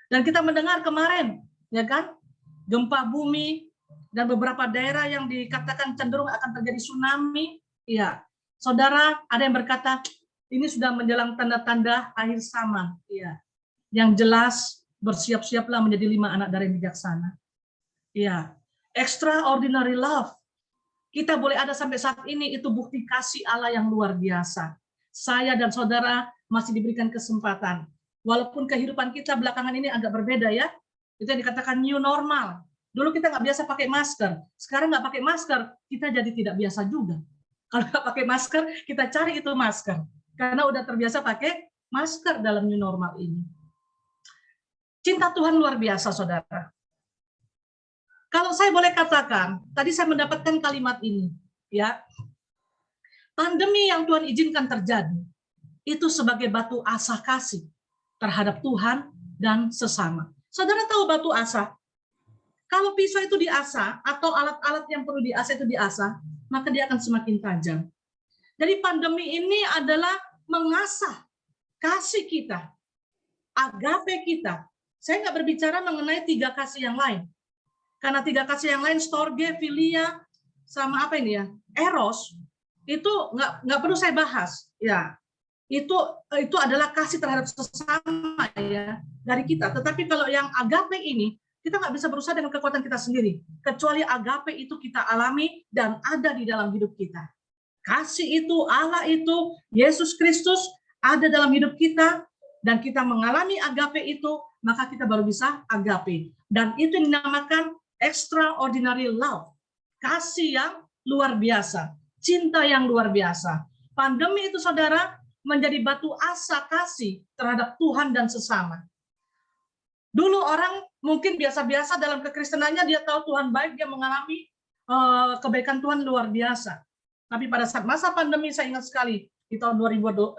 Dan kita mendengar kemarin, ya kan, gempa bumi dan beberapa daerah yang dikatakan cenderung akan terjadi tsunami. Ya, saudara, ada yang berkata ini sudah menjelang tanda-tanda akhir zaman. Ya, yang jelas bersiap-siaplah menjadi 5 anak dari bijaksana. Ya, extraordinary love. Kita boleh ada sampai saat ini, itu bukti kasih Allah yang luar biasa. Saya dan saudara masih diberikan kesempatan. Walaupun kehidupan kita belakangan ini agak berbeda ya. Itu yang dikatakan new normal. Dulu kita nggak biasa pakai masker. Sekarang nggak pakai masker, kita jadi tidak biasa juga. Kalau nggak pakai masker, kita cari itu masker. Karena udah terbiasa pakai masker dalam new normal ini. Cinta Tuhan luar biasa, saudara. Kalau saya boleh katakan, tadi saya mendapatkan kalimat ini. Ya, pandemi yang Tuhan izinkan terjadi, itu sebagai batu asa kasih terhadap Tuhan dan sesama. Saudara tahu batu asa? Kalau pisau itu diasah, atau alat-alat yang perlu diasah itu diasah, maka dia akan semakin tajam. Jadi pandemi ini adalah mengasah kasih kita, agape kita. Saya nggak berbicara mengenai 3 kasih yang lain. Karena 3 kasih yang lain, storge, filia, sama apa ini ya, eros, itu nggak perlu saya bahas. Ya, itu adalah kasih terhadap sesama ya dari kita. Tetapi kalau yang agape ini, kita nggak bisa berusaha dengan kekuatan kita sendiri. Kecuali agape itu kita alami dan ada di dalam hidup kita. Kasih itu, Allah itu, Yesus Kristus ada dalam hidup kita, dan kita mengalami agape itu, maka kita baru bisa agape. Dan itu dinamakan extraordinary love. Kasih yang luar biasa. Cinta yang luar biasa. Pandemi itu, saudara, menjadi batu asa kasih terhadap Tuhan dan sesama. Dulu orang mungkin biasa-biasa dalam kekristenannya, dia tahu Tuhan baik, dia mengalami kebaikan Tuhan luar biasa. Tapi pada saat masa pandemi, saya ingat sekali, di tahun 2020,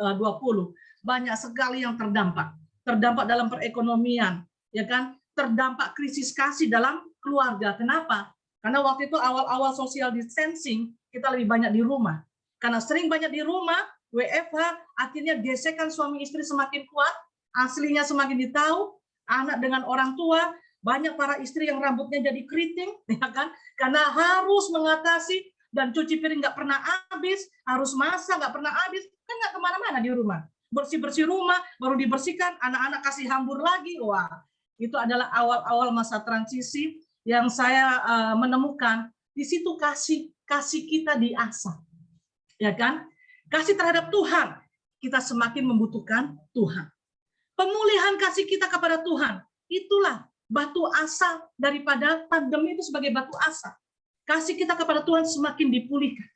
banyak sekali yang terdampak. Terdampak dalam perekonomian, ya kan? Terdampak krisis kasih dalam keluarga. Kenapa? Karena waktu itu awal-awal social distancing, kita lebih banyak di rumah. Karena sering banyak di rumah, WFH, akhirnya gesekan suami istri semakin kuat, aslinya semakin ditahu, anak dengan orang tua, banyak para istri yang rambutnya jadi keriting, ya kan? Karena harus mengatasi, dan cuci piring nggak pernah habis, harus masak nggak pernah habis, kan nggak kemana-mana di rumah. bersih-bersih rumah, baru dibersihkan, anak-anak kasih hambur lagi. Wah, itu adalah awal-awal masa transisi yang saya menemukan. Di situ kasih kita diasah. Ya kan? Kasih terhadap Tuhan, kita semakin membutuhkan Tuhan. Pemulihan kasih kita kepada Tuhan, itulah batu asa daripada pandemi itu sebagai batu asa. Kasih kita kepada Tuhan semakin dipulihkan.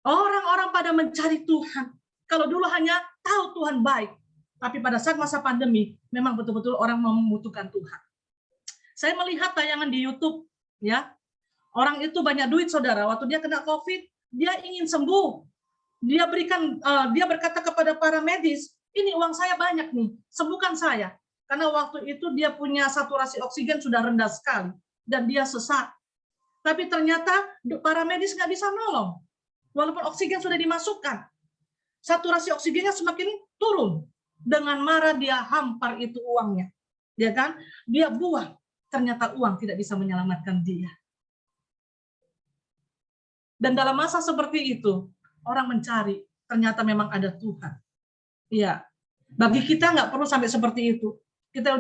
Orang-orang pada mencari Tuhan. Kalau dulu hanya tahu Tuhan baik, tapi pada saat masa pandemi, memang betul-betul orang membutuhkan Tuhan. Saya melihat tayangan di YouTube, ya, orang itu banyak duit, saudara. Waktu dia kena COVID, dia ingin sembuh. Dia berkata kepada para medis, ini uang saya banyak nih, sembuhkan saya. Karena waktu itu dia punya saturasi oksigen sudah rendah sekali dan dia sesak. Tapi ternyata para medis nggak bisa nolong. Walaupun oksigen sudah dimasukkan, saturasi oksigennya semakin turun. Dengan marah dia hampar itu uangnya, ya kan? Dia buang. Ternyata uang tidak bisa menyelamatkan dia. Dan dalam masa seperti itu, orang mencari. Ternyata memang ada Tuhan. Iya. Bagi kita nggak perlu sampai seperti itu. Kita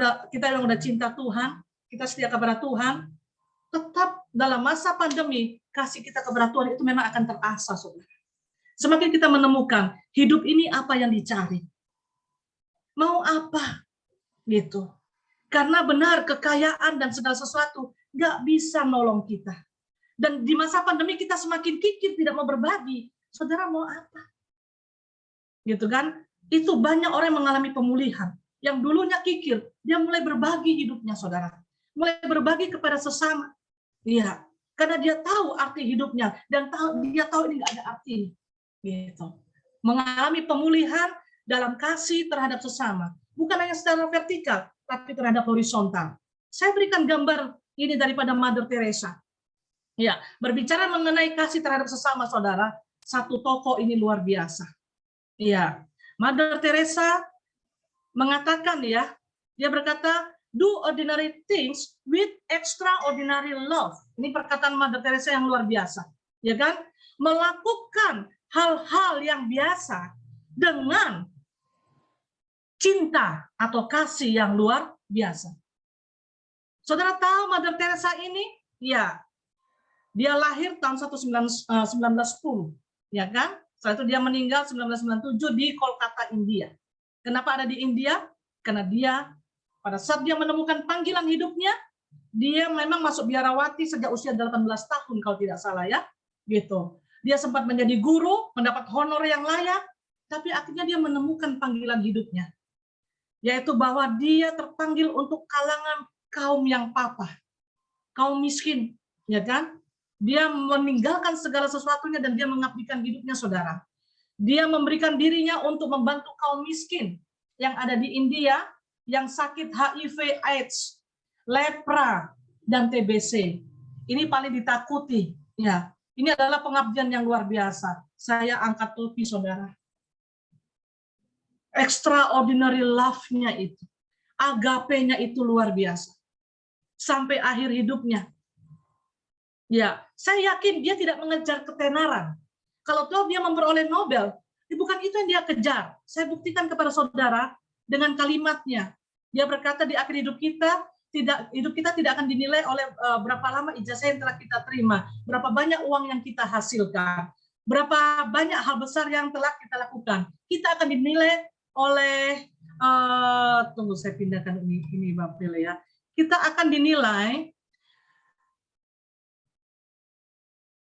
yang udah cinta Tuhan, kita setia kepada Tuhan. Tetap dalam masa pandemi, kasih kita kepada Tuhan itu memang akan terasa, saudara. Semakin kita menemukan hidup ini apa yang dicari, mau apa, gitu. Karena benar kekayaan dan segala sesuatu nggak bisa nolong kita. Dan di masa pandemi kita semakin kikir tidak mau berbagi. Saudara mau apa? Gitu kan? Itu banyak orang yang mengalami pemulihan. Yang dulunya kikir, dia mulai berbagi hidupnya, saudara. Mulai berbagi kepada sesama. Iya, karena dia tahu arti hidupnya dan dia tahu ini nggak ada arti. Gitu. Mengalami pemulihan dalam kasih terhadap sesama, bukan hanya secara vertikal, tapi terhadap horizontal. Saya berikan gambar ini daripada Mother Teresa. Ya, berbicara mengenai kasih terhadap sesama, saudara, satu tokoh ini luar biasa. Iya, Mother Teresa mengatakan ya, dia berkata, do ordinary things with extraordinary love. Ini perkataan Mother Teresa yang luar biasa, ya kan? Melakukan hal-hal yang biasa dengan cinta atau kasih yang luar biasa. Saudara tahu Mother Teresa ini? Ya, dia lahir tahun 1910, ya kan? Setelah itu dia meninggal 1997 di Kolkata, India. Kenapa ada di India? Karena dia pada saat dia menemukan panggilan hidupnya, dia memang masuk biarawati sejak usia 18 tahun kalau tidak salah ya, gitu. Dia sempat menjadi guru, mendapat honor yang layak, tapi akhirnya dia menemukan panggilan hidupnya, yaitu bahwa dia terpanggil untuk kalangan kaum yang papa, kaum miskin, ya kan? Dia meninggalkan segala sesuatunya dan dia mengabdikan hidupnya, saudara. Dia memberikan dirinya untuk membantu kaum miskin yang ada di India, yang sakit HIV, AIDS, lepra, dan TBC. Ini paling ditakuti. Ya, ini adalah pengabdian yang luar biasa. Saya angkat topi, saudara. Extraordinary love-nya itu, agape-nya itu luar biasa. Sampai akhir hidupnya. Ya, saya yakin dia tidak mengejar ketenaran. Kalau tahu dia memperoleh Nobel, bukan itu yang dia kejar. Saya buktikan kepada saudara dengan kalimatnya. Dia berkata di akhir hidup kita tidak akan dinilai oleh berapa lama ijazah yang telah kita terima, berapa banyak uang yang kita hasilkan, berapa banyak hal besar yang telah kita lakukan. Kita akan dinilai oleh tunggu saya pindahkan ini Bapak ya. Kita akan dinilai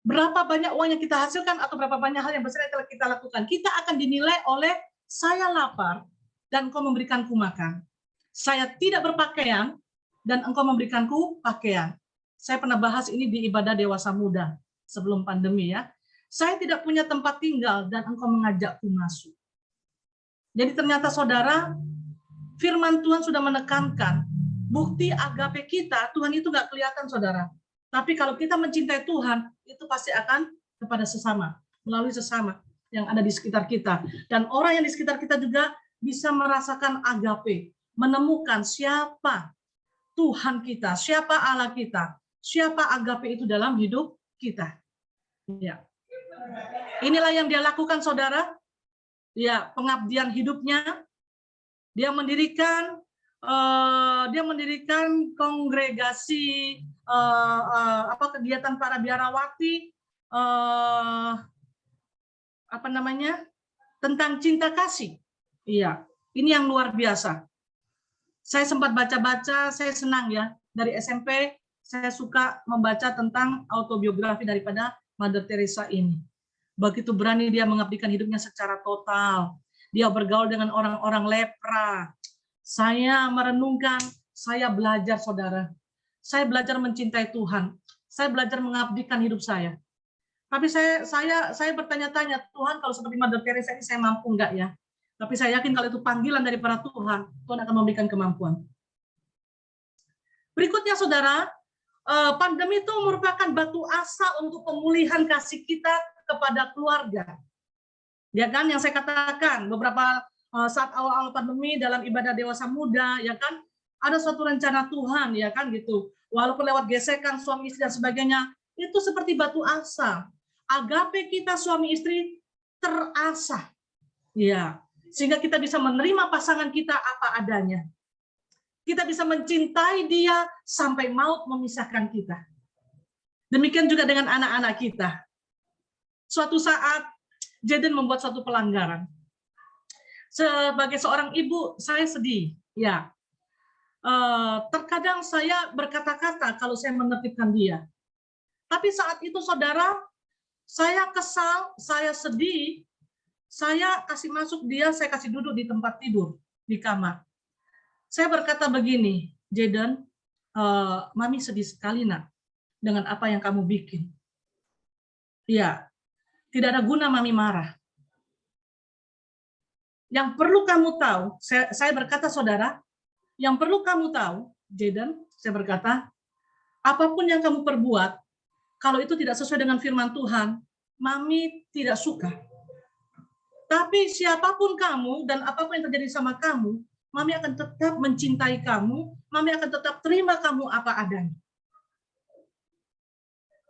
berapa banyak uang yang kita hasilkan atau berapa banyak hal yang besar yang telah kita lakukan. Kita akan dinilai oleh saya lapar dan engkau memberikanku makan. Saya tidak berpakaian dan engkau memberikanku pakaian. Saya pernah bahas ini di ibadah dewasa muda sebelum pandemi ya. Saya tidak punya tempat tinggal dan engkau mengajakku masuk. Jadi ternyata saudara, firman Tuhan sudah menekankan bukti agape kita, Tuhan itu nggak kelihatan saudara. Tapi kalau kita mencintai Tuhan, itu pasti akan kepada sesama, melalui sesama yang ada di sekitar kita. Dan orang yang di sekitar kita juga bisa merasakan agape, menemukan siapa Tuhan kita, siapa Allah kita, siapa agape itu dalam hidup kita. Ya. Inilah yang dia lakukan saudara. ya pengabdian hidupnya. Dia mendirikan kongregasi kegiatan para biarawati tentang cinta kasih. Iya, ini yang luar biasa. Saya sempat baca-baca, saya senang ya. Dari SMP saya suka membaca tentang autobiografi daripada Mother Teresa ini. Begitu berani dia mengabdikan hidupnya secara total. Dia bergaul dengan orang-orang lepra. Saya merenungkan, saya belajar saudara. Saya belajar mencintai Tuhan. Saya belajar mengabdikan hidup saya. Tapi saya bertanya-tanya, Tuhan kalau seperti Mother Teresa ini saya mampu enggak ya? Tapi saya yakin kalau itu panggilan daripada Tuhan, Tuhan akan memberikan kemampuan. Berikutnya saudara, pandemi itu merupakan batu asa untuk pemulihan kasih kita kepada keluarga. Ya kan, yang saya katakan beberapa saat awal-awal pandemi dalam ibadah dewasa muda, ya kan, ada suatu rencana Tuhan, ya kan gitu. Walaupun lewat gesekan suami istri dan sebagainya, itu seperti batu asa. Agape kita suami istri terasah, ya, sehingga kita bisa menerima pasangan kita apa adanya. Kita bisa mencintai dia sampai maut memisahkan kita. Demikian juga dengan anak-anak kita. Suatu saat Jaden membuat suatu pelanggaran. Sebagai seorang ibu, saya sedih. Ya, terkadang saya berkata-kata kalau saya menertibkan dia. Tapi saat itu, saudara, saya kesal, saya sedih, saya kasih masuk dia, saya kasih duduk di tempat tidur di kamar. Saya berkata begini, Jaden, Mami sedih sekali nak dengan apa yang kamu bikin. Ya, tidak ada guna Mami marah. Yang perlu kamu tahu, saya berkata saudara, yang perlu kamu tahu, Jaden, saya berkata, apapun yang kamu perbuat, kalau itu tidak sesuai dengan firman Tuhan, Mami tidak suka. Tapi siapapun kamu dan apapun yang terjadi sama kamu, Mami akan tetap mencintai kamu, Mami akan tetap terima kamu apa adanya.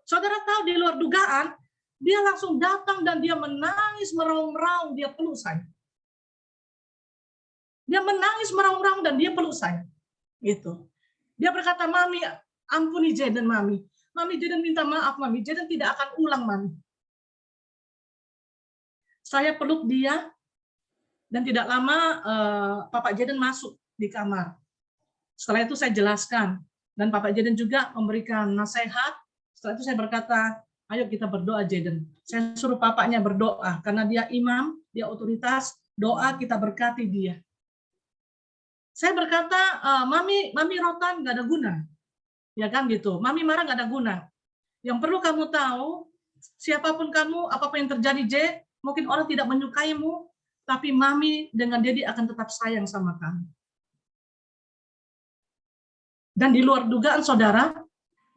Saudara tahu di luar dugaan, dia langsung datang dan dia menangis meraung-raung, dia peluk saya. Dia menangis meraung-raung dan dia peluk saya. Gitu. Dia berkata, Mami, ampuni Jaden, Mami. Mami, Jaden minta maaf, Mami. Jaden tidak akan ulang, Mami. Saya peluk dia, dan tidak lama Papa Jaden masuk di kamar. Setelah itu saya jelaskan, dan Papa Jaden juga memberikan nasihat. Setelah itu saya berkata, ayo kita berdoa Jaden. Saya suruh papanya berdoa, karena dia imam, dia otoritas, doa kita berkati dia. Saya berkata, Mami rotan nggak ada guna. Ya kan gitu, Mami marah nggak ada guna. Yang perlu kamu tahu, siapapun kamu, apapun yang terjadi, J, mungkin orang tidak menyukaimu, tapi Mami dengan Dedi akan tetap sayang sama kamu. Dan di luar dugaan saudara,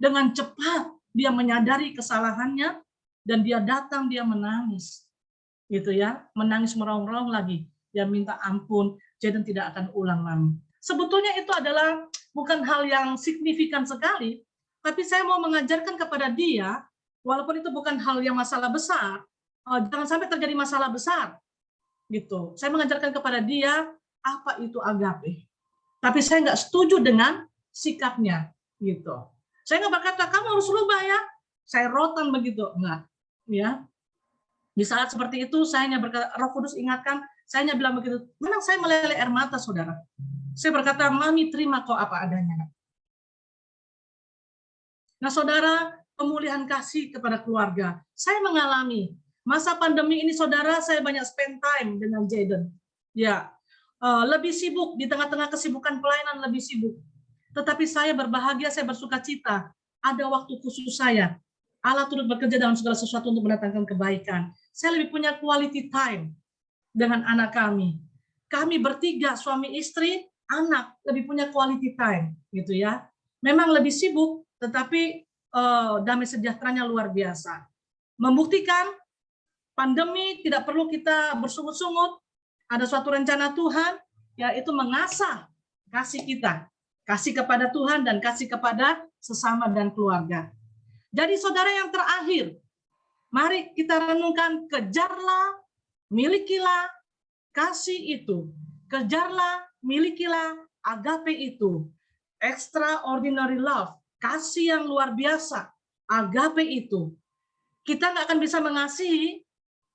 dengan cepat dia menyadari kesalahannya, dan dia datang, dia menangis. Gitu ya, menangis meraung-raung lagi. Dia minta ampun, Jaden tidak akan ulang, Mami. Sebetulnya itu adalah bukan hal yang signifikan sekali, tapi saya mau mengajarkan kepada dia, walaupun itu bukan hal yang masalah besar, jangan sampai terjadi masalah besar. Gitu. Saya mengajarkan kepada dia apa itu agape. Tapi saya nggak setuju dengan sikapnya. Gitu. Saya nggak berkata kamu harus rubah ya. Saya rotan begitu, enggak. Ya. Di saat seperti itu saya hanya berkata, Roh Kudus ingatkan, saya hanya bilang begitu. Memang saya meleleh air mata, saudara. Saya berkata, Mami terima kok apa adanya. Nah, saudara, pemulihan kasih kepada keluarga. Saya mengalami masa pandemi ini, saudara, saya banyak spend time dengan Jaden. Ya, lebih sibuk, di tengah-tengah kesibukan pelayanan lebih sibuk. Tetapi saya berbahagia, saya bersuka cita. Ada waktu khusus saya. Allah turut bekerja dalam segala sesuatu untuk mendatangkan kebaikan. Saya lebih punya quality time dengan anak kami. Kami bertiga, suami istri, anak, lebih punya quality time. Gitu ya. Memang lebih sibuk, tetapi damai sejahteranya luar biasa. Membuktikan pandemi tidak perlu kita bersungut-sungut. Ada suatu rencana Tuhan, yaitu mengasah kasih kita. Kasih kepada Tuhan dan kasih kepada sesama dan keluarga. Jadi saudara yang terakhir, mari kita renungkan, kejarlah, milikilah, kasih itu. Kejarlah, milikilah agape itu. Extraordinary love, kasih yang luar biasa, agape itu. Kita nggak akan bisa mengasihi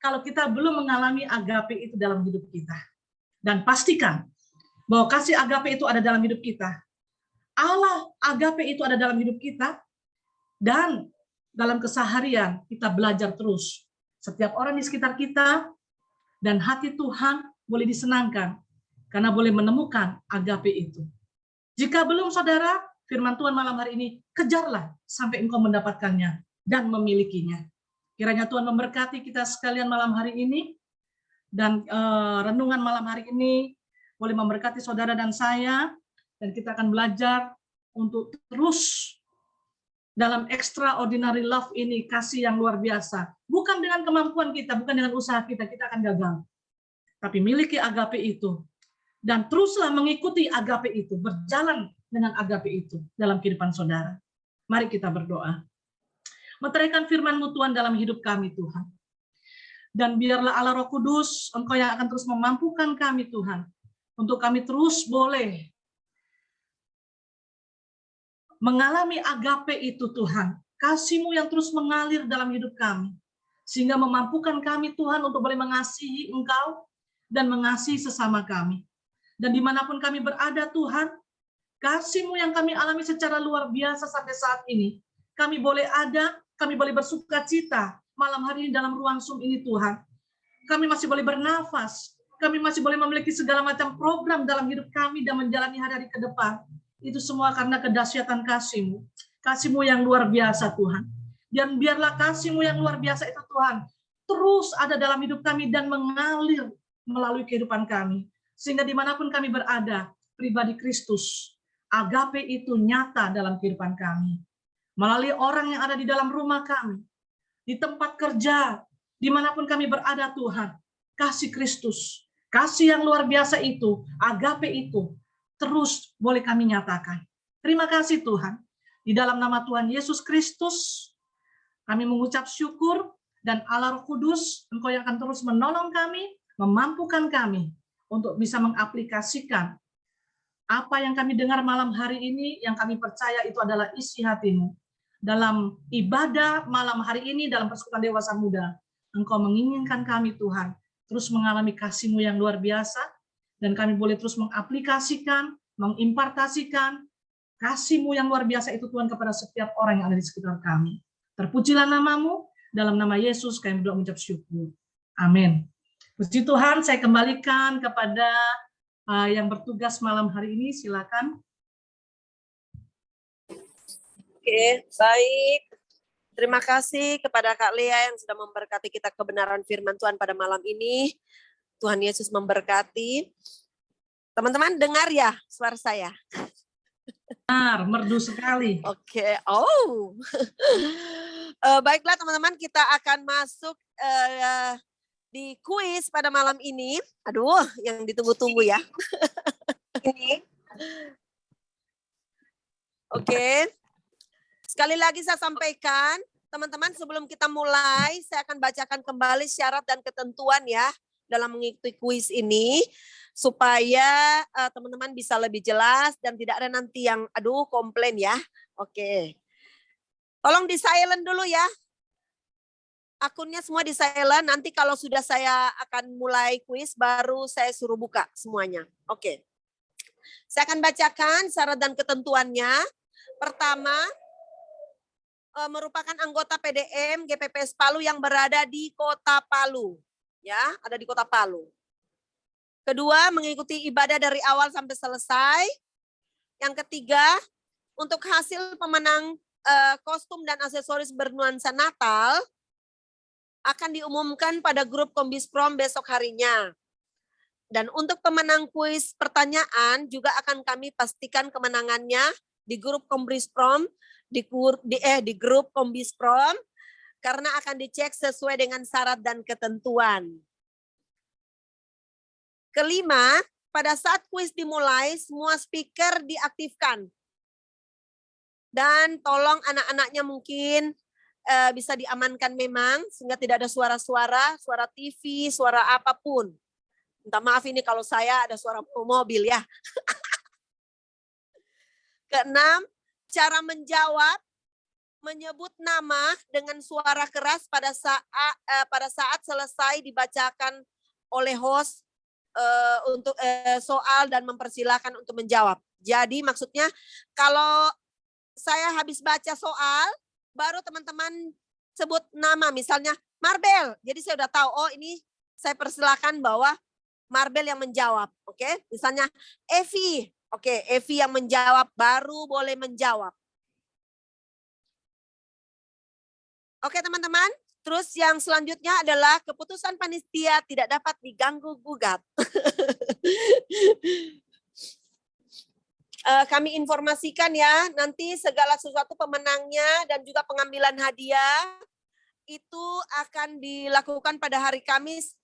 kalau kita belum mengalami agape itu dalam hidup kita. Dan pastikan bahwa kasih agape itu ada dalam hidup kita. Allah agape itu ada dalam hidup kita. Dan dalam keseharian kita belajar terus. Setiap orang di sekitar kita dan hati Tuhan boleh disenangkan karena boleh menemukan agape itu. Jika belum saudara, firman Tuhan malam hari ini, kejarlah sampai engkau mendapatkannya dan memilikinya. Kiranya Tuhan memberkati kita sekalian malam hari ini, dan renungan malam hari ini boleh memberkati saudara dan saya, dan kita akan belajar untuk terus dalam extraordinary love ini, kasih yang luar biasa. Bukan dengan kemampuan kita, bukan dengan usaha kita, kita akan gagal. Tapi miliki agape itu. Dan teruslah mengikuti agape itu, berjalan dengan agape itu dalam kehidupan saudara. Mari kita berdoa. Meteraikan firman-Mu Tuhan dalam hidup kami Tuhan. Dan biarlah Allah Roh Kudus, Engkau yang akan terus memampukan kami Tuhan, untuk kami terus boleh mengalami agape itu Tuhan. Kasih-Mu yang terus mengalir dalam hidup kami. Sehingga memampukan kami Tuhan untuk boleh mengasihi Engkau dan mengasihi sesama kami. Dan dimanapun kami berada Tuhan, kasih-Mu yang kami alami secara luar biasa sampai saat ini. Kami boleh ada, kami boleh bersuka cita malam hari ini dalam ruang Zoom ini Tuhan. Kami masih boleh bernafas, kami masih boleh memiliki segala macam program dalam hidup kami dan menjalani hari-hari ke depan. Itu semua karena kedahsyatan kasih-Mu. Kasih-Mu yang luar biasa Tuhan. Dan biarlah kasih-Mu yang luar biasa itu Tuhan terus ada dalam hidup kami dan mengalir melalui kehidupan kami. Sehingga dimanapun kami berada, pribadi Kristus, agape itu nyata dalam kehidupan kami. Melalui orang yang ada di dalam rumah kami, di tempat kerja, dimanapun kami berada Tuhan, kasih Kristus, kasih yang luar biasa itu, agape itu, terus boleh kami nyatakan. Terima kasih Tuhan. Di dalam nama Tuhan Yesus Kristus, kami mengucap syukur, dan Allah Roh Kudus, Engkau yang akan terus menolong kami, memampukan kami, untuk bisa mengaplikasikan apa yang kami dengar malam hari ini, yang kami percaya itu adalah isi hati-Mu. Dalam ibadah malam hari ini, dalam persekutuan dewasa muda, Engkau menginginkan kami Tuhan, terus mengalami kasih-Mu yang luar biasa, dan kami boleh terus mengaplikasikan, mengimpartasikan kasih-Mu yang luar biasa itu Tuhan kepada setiap orang yang ada di sekitar kami. Terpujilah nama-Mu, dalam nama Yesus kami berdoa mengucap syukur. Amin. Puji Tuhan, saya kembalikan kepada yang bertugas malam hari ini, silakan. Oke, baik. Terima kasih kepada Kak Lea yang sudah memberkati kita kebenaran firman Tuhan pada malam ini. Tuhan Yesus memberkati. Teman-teman dengar ya suara saya? Benar, merdu sekali. Oke, oh. Baiklah teman-teman, kita akan masuk di kuis pada malam ini. Aduh, yang ditunggu-tunggu ya. Ini. Oke. Sekali lagi saya sampaikan, teman-teman sebelum kita mulai, saya akan bacakan kembali syarat dan ketentuan ya dalam mengikuti kuis ini. Supaya teman-teman bisa lebih jelas dan tidak ada nanti yang komplain ya. Oke. Tolong di silent dulu ya. Akunnya semua di silent, nanti kalau sudah saya akan mulai kuis, baru saya suruh buka semuanya. Oke. Saya akan bacakan syarat dan ketentuannya. Pertama, merupakan anggota PDM GPPS Palu yang berada di Kota Palu. Ya, ada di Kota Palu. Kedua, mengikuti ibadah dari awal sampai selesai. Yang ketiga, untuk hasil pemenang kostum dan aksesoris bernuansa Natal, akan diumumkan pada grup Kombisprom besok harinya. Dan untuk pemenang kuis pertanyaan juga akan kami pastikan kemenangannya di grup Kombisprom, di grup Kombisprom, karena akan dicek sesuai dengan syarat dan ketentuan. Kelima, pada saat kuis dimulai, semua speaker diaktifkan. Dan tolong anak-anaknya mungkin bisa diamankan memang, sehingga tidak ada suara-suara, suara TV, suara apapun. Minta maaf ini kalau saya ada suara mobil ya. Keenam, cara menjawab, menyebut nama dengan suara keras pada saat selesai dibacakan oleh host untuk soal dan mempersilahkan untuk menjawab. Jadi maksudnya kalau saya habis baca soal, baru teman-teman sebut nama, misalnya Marbel. Jadi saya udah tahu, oh ini saya persilakan bahwa Marbel yang menjawab. Oke, misalnya Evi. Oke, Evi yang menjawab, baru boleh menjawab. Oke teman-teman, terus yang selanjutnya adalah keputusan panitia tidak dapat diganggu gugat. Kami informasikan ya, nanti segala sesuatu pemenangnya dan juga pengambilan hadiah itu akan dilakukan pada hari Kamis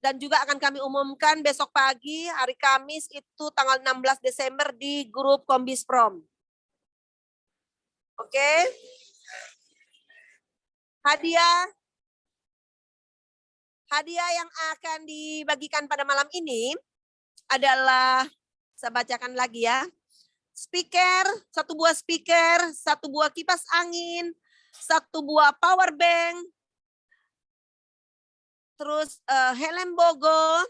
dan juga akan kami umumkan besok pagi hari Kamis itu tanggal 16 Desember di grup Kombisprom. Oke. Hadiah yang akan dibagikan pada malam ini adalah, saya bacakan lagi ya. Satu buah speaker, 1 buah kipas angin, 1 buah power bank, terus helm bogo,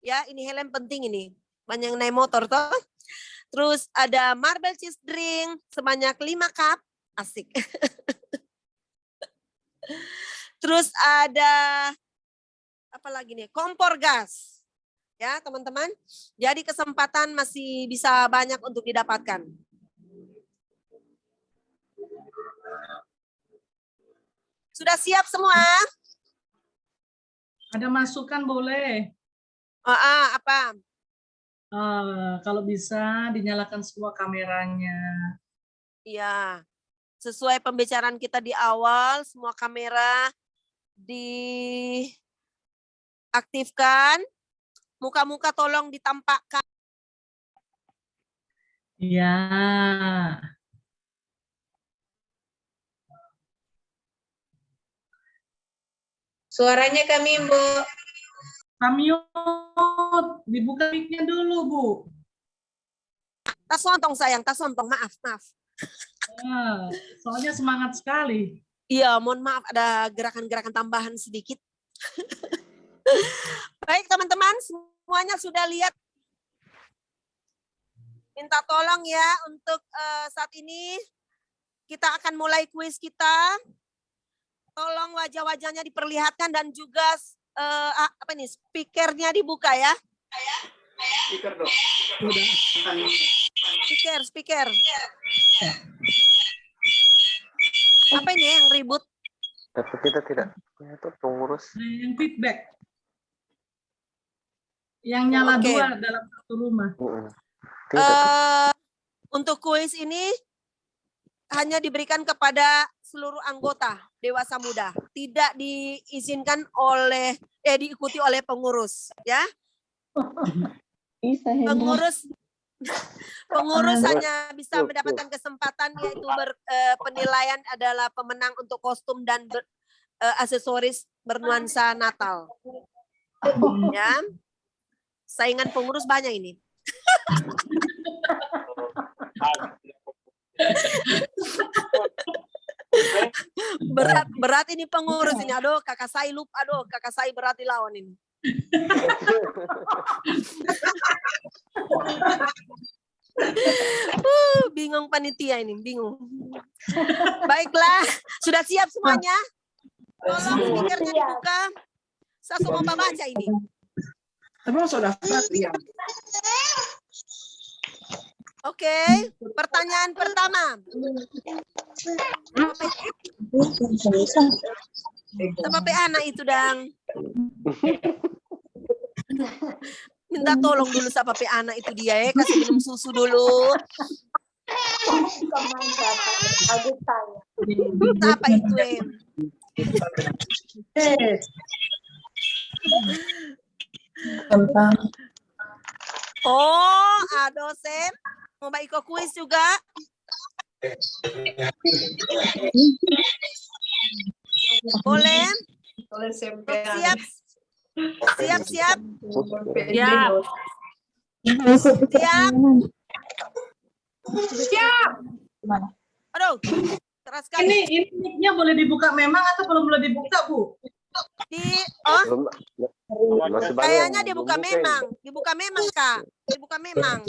ya ini helm penting ini, banyak yang naik motor toh. Terus ada marble cheese drink sebanyak 5 cup, asik. Terus ada apa lagi nih? Kompor gas. Ya, teman-teman. Jadi kesempatan masih bisa banyak untuk didapatkan. Sudah siap semua? Ada masukan boleh? Apa? Kalau bisa dinyalakan semua kameranya. Iya. Sesuai pembicaraan kita di awal, semua kamera diaktifkan. Muka-muka tolong ditampakkan. Iya. Suaranya kami, Bu. Mute, dibuka mic-nya dulu, Bu. Tas sontong sayang, tas sontong, maaf. Soalnya semangat sekali. Iya, mohon maaf ada gerakan-gerakan tambahan sedikit. Baik teman-teman, semuanya sudah lihat. Minta tolong ya untuk saat ini kita akan mulai kuis kita. Tolong wajah-wajahnya diperlihatkan dan juga speakernya dibuka ya. Speaker dong. Speaker. Apa ini yang ribut? Tapi kita tidak punya itu pengurus. Yang feedback. Yang nyala Oke. 2 dalam satu rumah. Untuk kuis ini hanya diberikan kepada seluruh anggota Dewasa Muda, tidak diizinkan diikuti oleh pengurus, ya. Pengurus hanya bisa mendapatkan kesempatan yaitu penilaian adalah pemenang untuk kostum dan aksesoris bernuansa Natal. Ya. Saingan pengurus banyak ini. Berat ini pengurus ini. Aduh, kakak saya berat dilawan ini. Bingung panitia ini, bingung. Baiklah, sudah siap semuanya? Tolong speakernya dibuka. Saya mau baca ini. Oke, pertanyaan pertama. Sampai anak itu dang. Minta tolong dulu sama anak itu dia ya, kasih minum susu dulu. Apa itu Oh, dosen mau ikut kuis juga. Boleh? Siap. Siap-siap. Ya. Siap. Aduh, keras sekali. Ini mic-nya boleh dibuka memang atau belum boleh dibuka, Bu? Masih banyak Kayaknya yang dibuka belum buka ini. memang. Dibuka memang, Kak. Dibuka memang.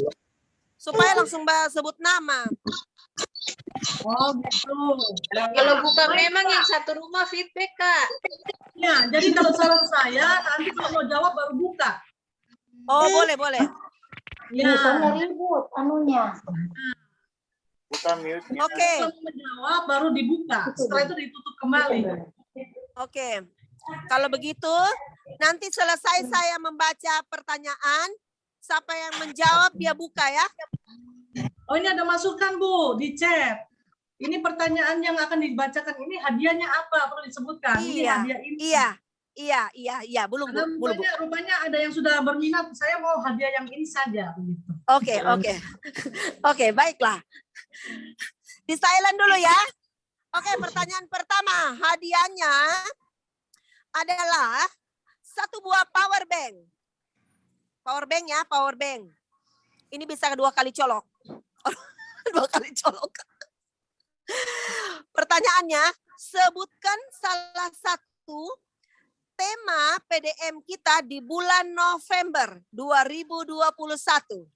Supaya langsung sebut nama. Oh, gitu. Kalau buka memang yang satu rumah feedback, Kak. Ya, jadi kalau saran saya, nanti kalau mau jawab baru buka. Oh, boleh. Ya. ribut anunya. Bukan mute. Oke. Kalau mau menjawab baru dibuka. Setelah itu ditutup kembali. Oke. Kalau begitu, nanti selesai saya membaca pertanyaan, siapa yang menjawab dia buka ya. Oh, ini ada masukan, Bu, di chat. Ini pertanyaan yang akan dibacakan ini hadiahnya apa? Perlu disebutkan. Ini Iya. hadiah ini. Iya, belum. Karena rupanya ada yang sudah berminat. Saya mau hadiah yang ini saja, begitu. Oke, baiklah. Di silent dulu ya. Oke, pertanyaan pertama. Hadiahnya adalah 1 buah power bank. Power bank ya, power bank. Ini bisa 2 kali colok. 2 kali colok. Pertanyaannya, sebutkan salah satu tema PDM kita di bulan November 2021.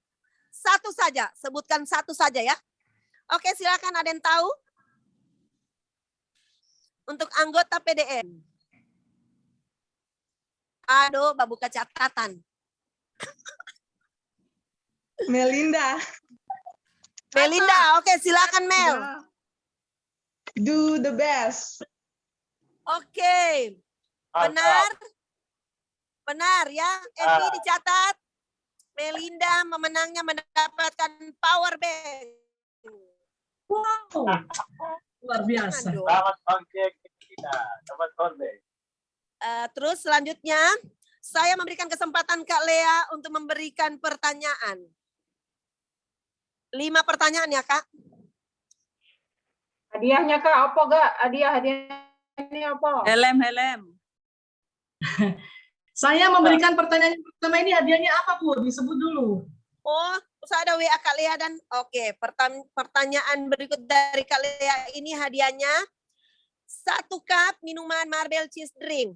Satu saja, sebutkan satu saja ya. Oke, silakan, ada yang tahu? Untuk anggota PDM. Aduh, Mbak buka catatan. Melinda. Oke, silakan Mel. Do the best. Oke, benar ya. Evi dicatat. Melinda memenangnya mendapatkan power bank. Wow. Luar biasa. Selamat ojek kita. Dapat kode. Terus selanjutnya, saya memberikan kesempatan Kak Lea untuk memberikan pertanyaan. 5 pertanyaan ya, Kak. Hadiahnya Kak, apa Kak? Hadiahnya apa? Helm. Saya memberikan pertanyaan pertama ini hadiahnya apa, Bu? Disebut dulu. Oh, saya ada WA Kak Lea dan oke, pertanyaan berikut dari Kak Lea ini hadiahnya 1 cup minuman Marble Cheese Drink.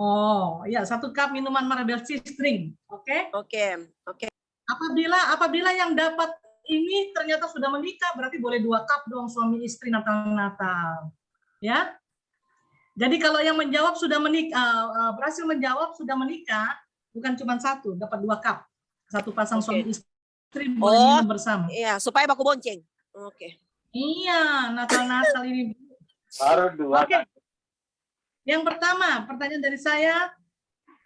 Oh, ya, 1 cup minuman Marble Cheese Drink. Oke? Oke. Apabila yang dapat ini ternyata sudah menikah, berarti boleh 2 cup dong suami istri Natal. Ya? Jadi kalau yang menjawab sudah menikah, berhasil menjawab sudah menikah, bukan cuma 1, dapat 2 cup. 1 pasang suami istri boleh minum bersama. Iya, supaya baku bonceng. Oke. Iya, Natal ini. Baru 2. Oke. Yang pertama, pertanyaan dari saya,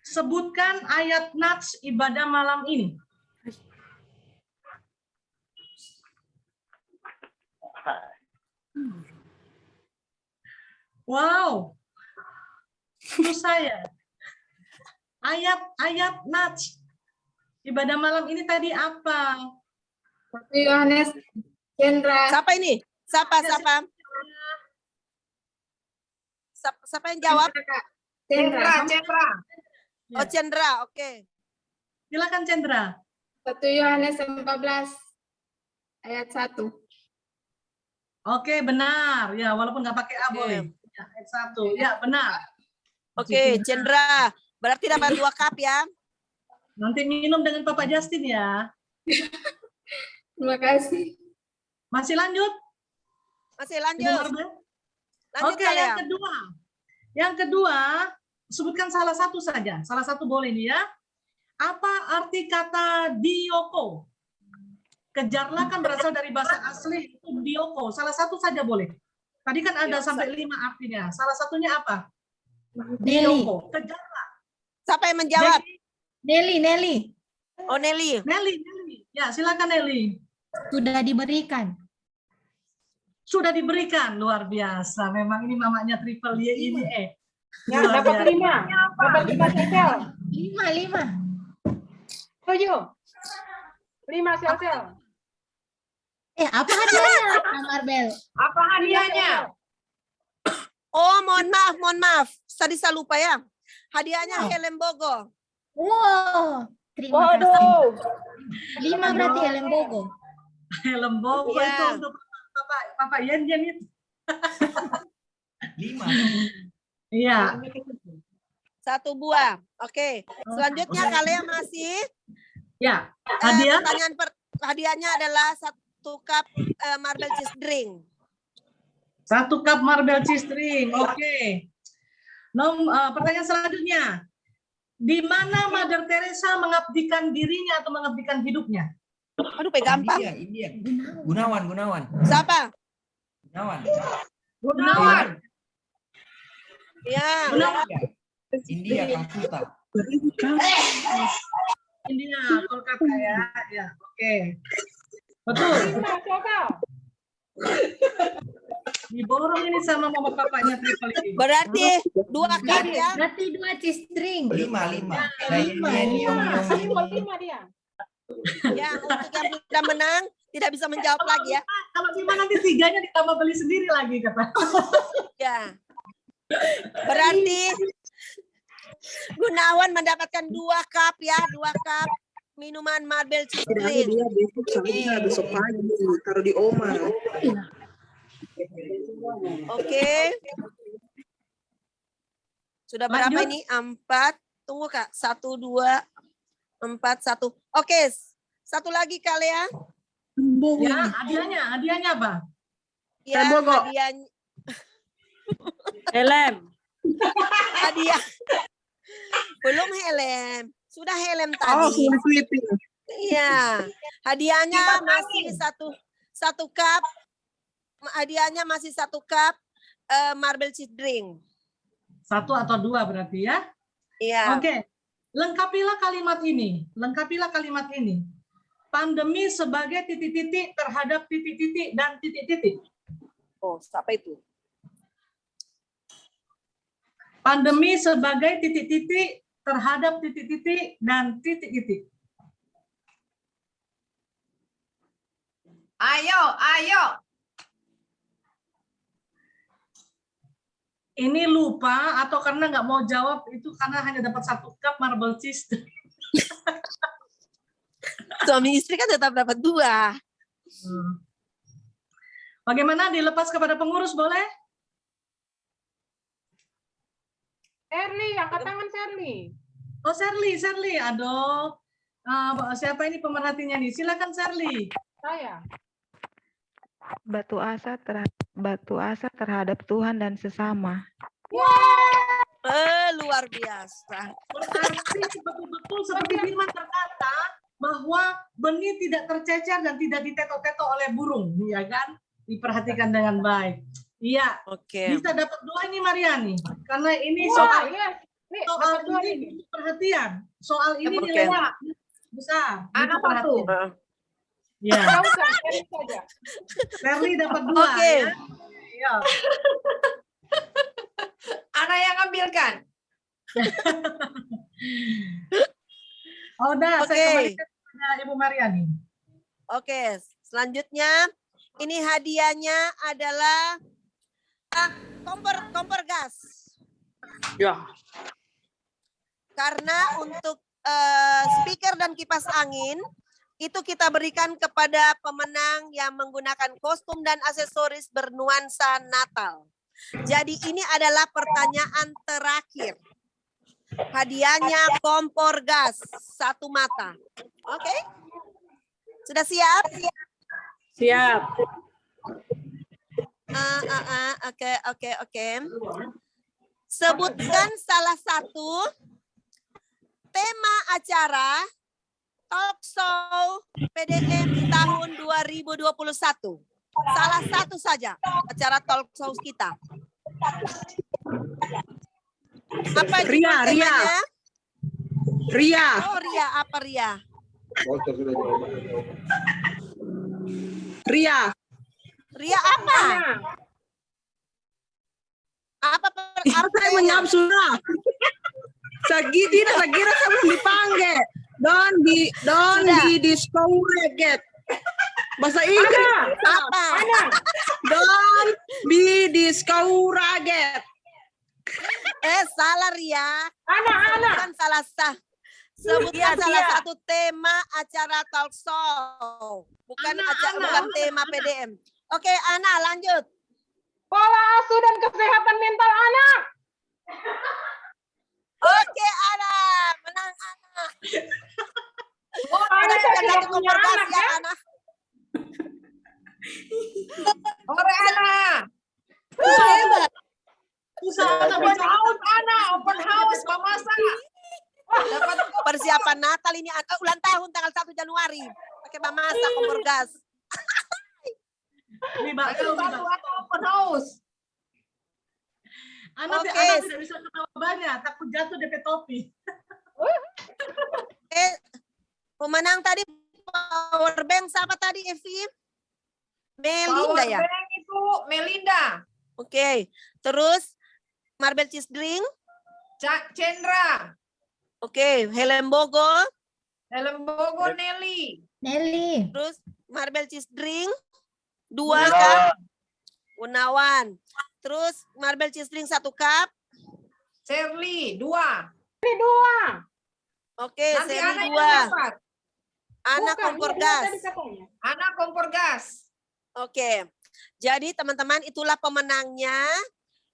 sebutkan ayat nats ibadah malam ini. Wow. Terus saya. Ayat nats ibadah malam ini tadi apa? 1 Yohanes Cendra. Siapa ini? Siapa? Siapa yang jawab? Cendra. Oh, Cendra, oke. Silakan Cendra. 1 Yohanes 14 ayat 1. Oke, benar. Ya, walaupun nggak pakai A boleh. Ya, ayat 1. Ya, benar. Oke, Cendra. Berarti dapat 2 cup ya. Nanti minum dengan Papa Justin ya. Terima kasih. Masih lanjut? Masih lanjut. Lanjut Oke, kalian. yang kedua, sebutkan salah satu saja. Salah satu boleh nih ya. Apa arti kata dioko? Kejarlah kan berasal dari bahasa asli itu dioko. Salah satu saja boleh. Tadi kan ada sampai 5 artinya. Salah satunya apa? Dioko. Kejarlah. Siapa yang menjawab? Nelly. Oh, Nelly. Nelly. Ya, silakan Nelly. Sudah diberikan. Sudah diberikan, luar biasa. Memang ini mamanya Triple Y ini Yang luar dapat biasa. 5. Dapat 5 sel. 5. 7. 5 sel. Apa hadiahnya, Marbel? Apa hadiahnya? Oh, mohon maaf. Tadi saya lupa ya. Hadiahnya helm Bogo. Wow, terima kasih. Waduh. 5 berarti helm Bogo. Helm Bogo Iya. itu untuk Bapak Yen itu. 5. Iya. 1 buah. Oke. Selanjutnya kalian masih Ya, hadiah hadiahnya adalah 1 cup marble cheese drink. 1 cup marble cheese drink. Oke. Pertanyaan selanjutnya. Di mana Mother Teresa mengabdikan dirinya atau mengabdikan hidupnya? Aduh, gampang. India. Gunawan. Siapa? Gunawan. Ya. India, Calcutta. India, Kolkata ya. Ya, oke. Betul. Diborong ini sama mama papanya triple ini. Berarti 2 cup ya. Berarti 2 cheese drink. 5. Lima dia. Ya, untuk yang sudah menang tidak bisa menjawab lagi ya. Kalau Bima nanti 3-nya ditambah beli sendiri lagi kata. Ya. Berarti Gunawan mendapatkan 2 cup ya, 2 cup minuman marble cheese drink. Dia besok saya besok pagi taruh di Oma. Oke. Sudah berapa Lanjut. ini? 4. Tunggu Kak. 1, 2, 4, 1. Oke. 1 lagi kalian. Ya, hadiahnya apa? Ya, Bogo. hadiahnya. Helm. Hadiah. Belum helm. Sudah helm tadi. Filipina. Iya. Hadiahnya masih satu cup. Hadiahnya masih 1 cup marble cheese drink. 1 atau 2 berarti ya? Iya. Oke. Lengkapilah kalimat ini. Pandemi sebagai titik-titik terhadap titik-titik dan titik-titik. Oh, siapa itu? Pandemi sebagai titik-titik terhadap titik-titik dan titik-titik. Ayo. Ini lupa atau karena nggak mau jawab itu karena hanya dapat 1 cup marble cheese. Suami istri kan tetap dapat 2. Bagaimana dilepas kepada pengurus boleh? Serly, angkat tangan Serly. Oh Serly. Aduh. Siapa ini pemerhatinya nih? Silakan Serly. Saya. Batu asa terhadap Tuhan dan sesama. Luar biasa. Berarti betul-betul seperti firman terkata bahwa benih tidak tercecer dan tidak ditetok-tetok oleh burung, ya kan? Diperhatikan dengan baik. Iya. Oke. Bisa dapat 2 ini Mariani, karena ini Wah, soal iya. Nih, soal dapat 2 ini nih. butuh perhatian. Soal ini Oke. nilainya besar. Anak butuh perhatian. Heeh. Ya. Enggak usah, Serly saja. Serly dapat 2 Oke. ya. Iya. Anak yang ambilkan. Oh, udah, Oke. saya kembalikan kepada Ibu Mariani. Oke, selanjutnya ini hadiahnya adalah kompor gas. Ya. Karena untuk speaker dan kipas angin itu kita berikan kepada pemenang yang menggunakan kostum dan aksesoris bernuansa Natal. Jadi ini adalah pertanyaan terakhir. Hadiahnya kompor gas 1 mata. Oke? Sudah siap? Siap. Oke. Sebutkan salah satu tema acara talk show PDM tahun 2021. Salah satu saja acara talk show kita. Apa itu temanya? Ria. Oh, Ria. Apa Ria? Ria apa? Apa? Saya menjawab sudah. Saya kira saya belum dipanggil. Don't be discouraged. Bahasa Inggris. Apa? Don't be discouraged. Salah Ria. Sebutkan salah sah. Sebutkan salah satu tema acara talk show. Bukan bukan tema PDM. Oke, Ana lanjut. Pola asuh dan kesehatan mental anak. Oke, Ana. Menang Ana. Ana saya tidak punya anak ya. Ana. Ore Ana. Hebat. Open house memasak. Dapat Persiapan Natal ini ulang tahun tanggal 1 Januari. Pakai memasak kompor gas. Ini bakal open house. Anak Oke. tidak bisa ketawa banyak, takut jatuh DP topi. Pemenang tadi power bank siapa tadi Evi? Melinda ya? Powerbank itu Melinda. Oke. Terus marble cheese drink? Cendra. Oke, Helm Bogo. Helm Bogo Nelly. Terus marble cheese drink 2 cup. Gunawan. Terus marble cheese drink 1 cup. Shirley 2. Oke, Nanti Seri Ana yang 2. dapat. Anak kompor gas. Anak kompor gas. Oke. Jadi teman-teman itulah pemenangnya.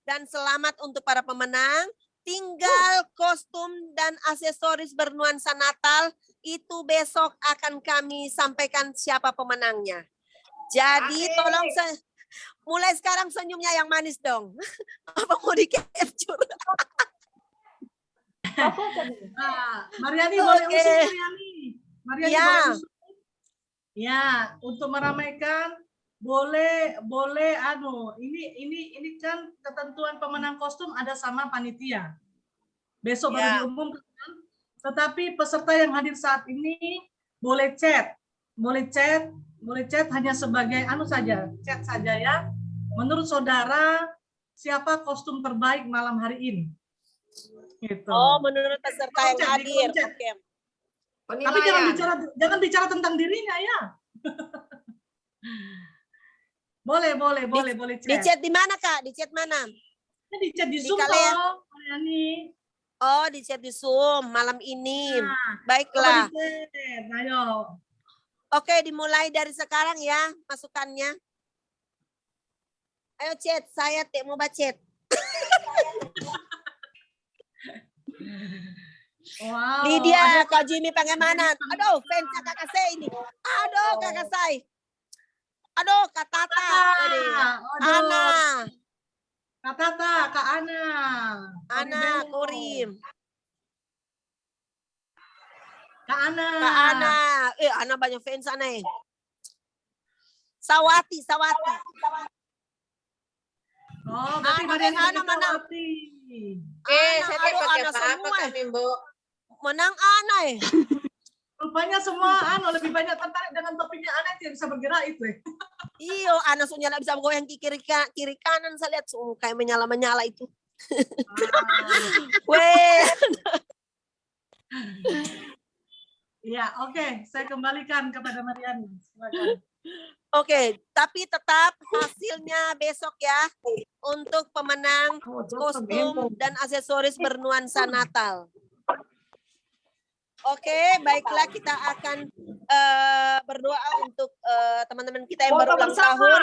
Dan selamat untuk para pemenang. Tinggal kostum dan aksesoris bernuansa Natal itu besok akan kami sampaikan siapa pemenangnya. Jadi tolong mulai sekarang senyumnya yang manis dong. Apa mau di-capture? Mariani boleh Oke. usul Mariani. Mariani Ya. boleh usul. Ya, untuk meramaikan boleh ini kan ketentuan pemenang kostum ada sama panitia. Besok baru diumumkan. Tetapi peserta yang hadir saat ini boleh chat hanya sebagai chat saja ya. Menurut saudara siapa kostum terbaik malam hari ini? Gitu. Oh, menurut peserta yang Di hadir. chat. Oke. Tapi jangan bicara tentang dirinya ya. boleh chat. Di chat di mana Kak? Di chat mana? Di chat di Zoom kalian. toh, Mariani. Oh, di chat di Zoom malam ini. Nah, Baiklah. coba di chat, ayo. Oke, dimulai dari sekarang ya masukannya. Ayo chat, saya mau chat. Wow. Lydia, Kak Jimmy Pangemanan. Aduh, fansnya Kakak saya ini. Aduh, Kakak saya. Aduh, Kak Tata. Ana. Kak Tata, Kak Ana. Ana, Kurim. Kak Ana. Kak Ana. Ana banyak fans Ana ya. Sawati. Oh, berarti Ana, Mariani Ana, pakai mana? Sawati. Saya aduh, pakai Ana apa semua. kami, Mbok? Menang Ana ya. Rupanya semua lebih banyak tertarik dengan topinya Ana yang tidak bisa bergerak itu. Iyo, Ana soalnya nggak bisa goyang ke kiri kanan. Saya lihat kayak menyala itu. Weh. Ya, oke. Saya kembalikan kepada Mariani. Silakan. Oke, tapi tetap hasilnya besok ya untuk pemenang kostum dan aksesoris bernuansa Natal. Oke, baiklah kita akan berdoa untuk teman-teman kita yang baru ulang tahun.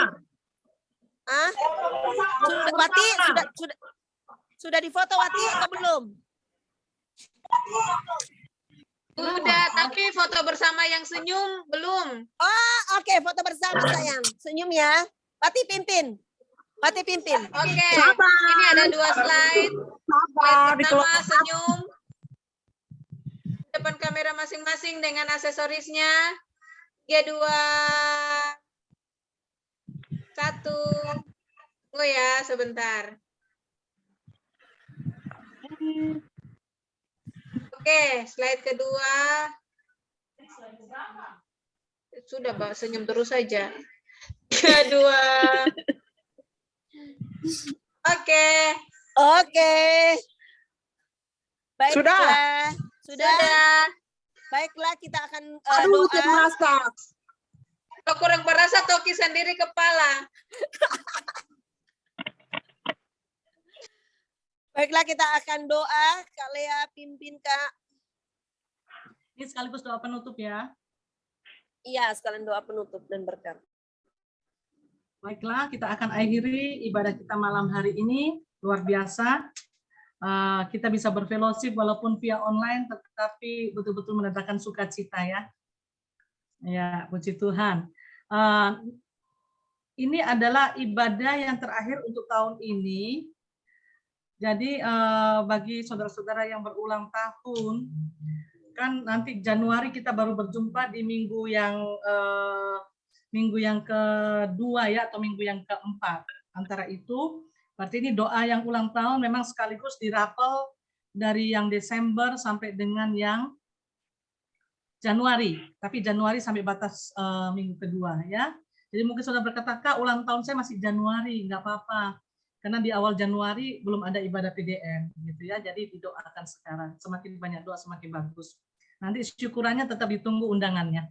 Wati sudah difoto Wati atau belum? Sudah, tapi foto bersama yang senyum belum. Oh, oke, foto bersama sayang. Senyum ya. Wati pimpin. Oke, ini ada 2 slide. Slide pertama senyum. Depan kamera masing-masing dengan aksesorisnya. 3, 2, 1. Tunggu ya, sebentar. Oke, slide kedua. Sudah, Mbak, senyum terus saja. Kedua. Oke. Baiklah. Sudah. Baiklah, kita akan doa. Kalau kurang perasa, toki sendiri kepala. Baiklah, kita akan doa. Kak Lea pimpin, Kak. Ini sekaligus doa penutup ya. Iya, sekalian doa penutup dan berkat. Baiklah, kita akan akhiri ibadah kita malam hari ini. Luar biasa. Kita bisa berfellowship walaupun via online, tetapi betul-betul mendatangkan sukacita ya. Ya, puji Tuhan. Ini adalah ibadah yang terakhir untuk tahun ini. Jadi bagi saudara-saudara yang berulang tahun, kan nanti Januari kita baru berjumpa di minggu yang kedua ya, atau minggu yang keempat. Antara itu, berarti ini doa yang ulang tahun memang sekaligus dirapel dari yang Desember sampai dengan yang Januari. Tapi Januari sampai batas minggu kedua ya. Jadi mungkin saudara berkata, Kak, ulang tahun saya masih Januari, nggak apa-apa. Karena di awal Januari belum ada ibadah PDM, gitu ya. Jadi didoakan sekarang. Semakin banyak doa semakin bagus. Nanti syukurannya tetap ditunggu undangannya.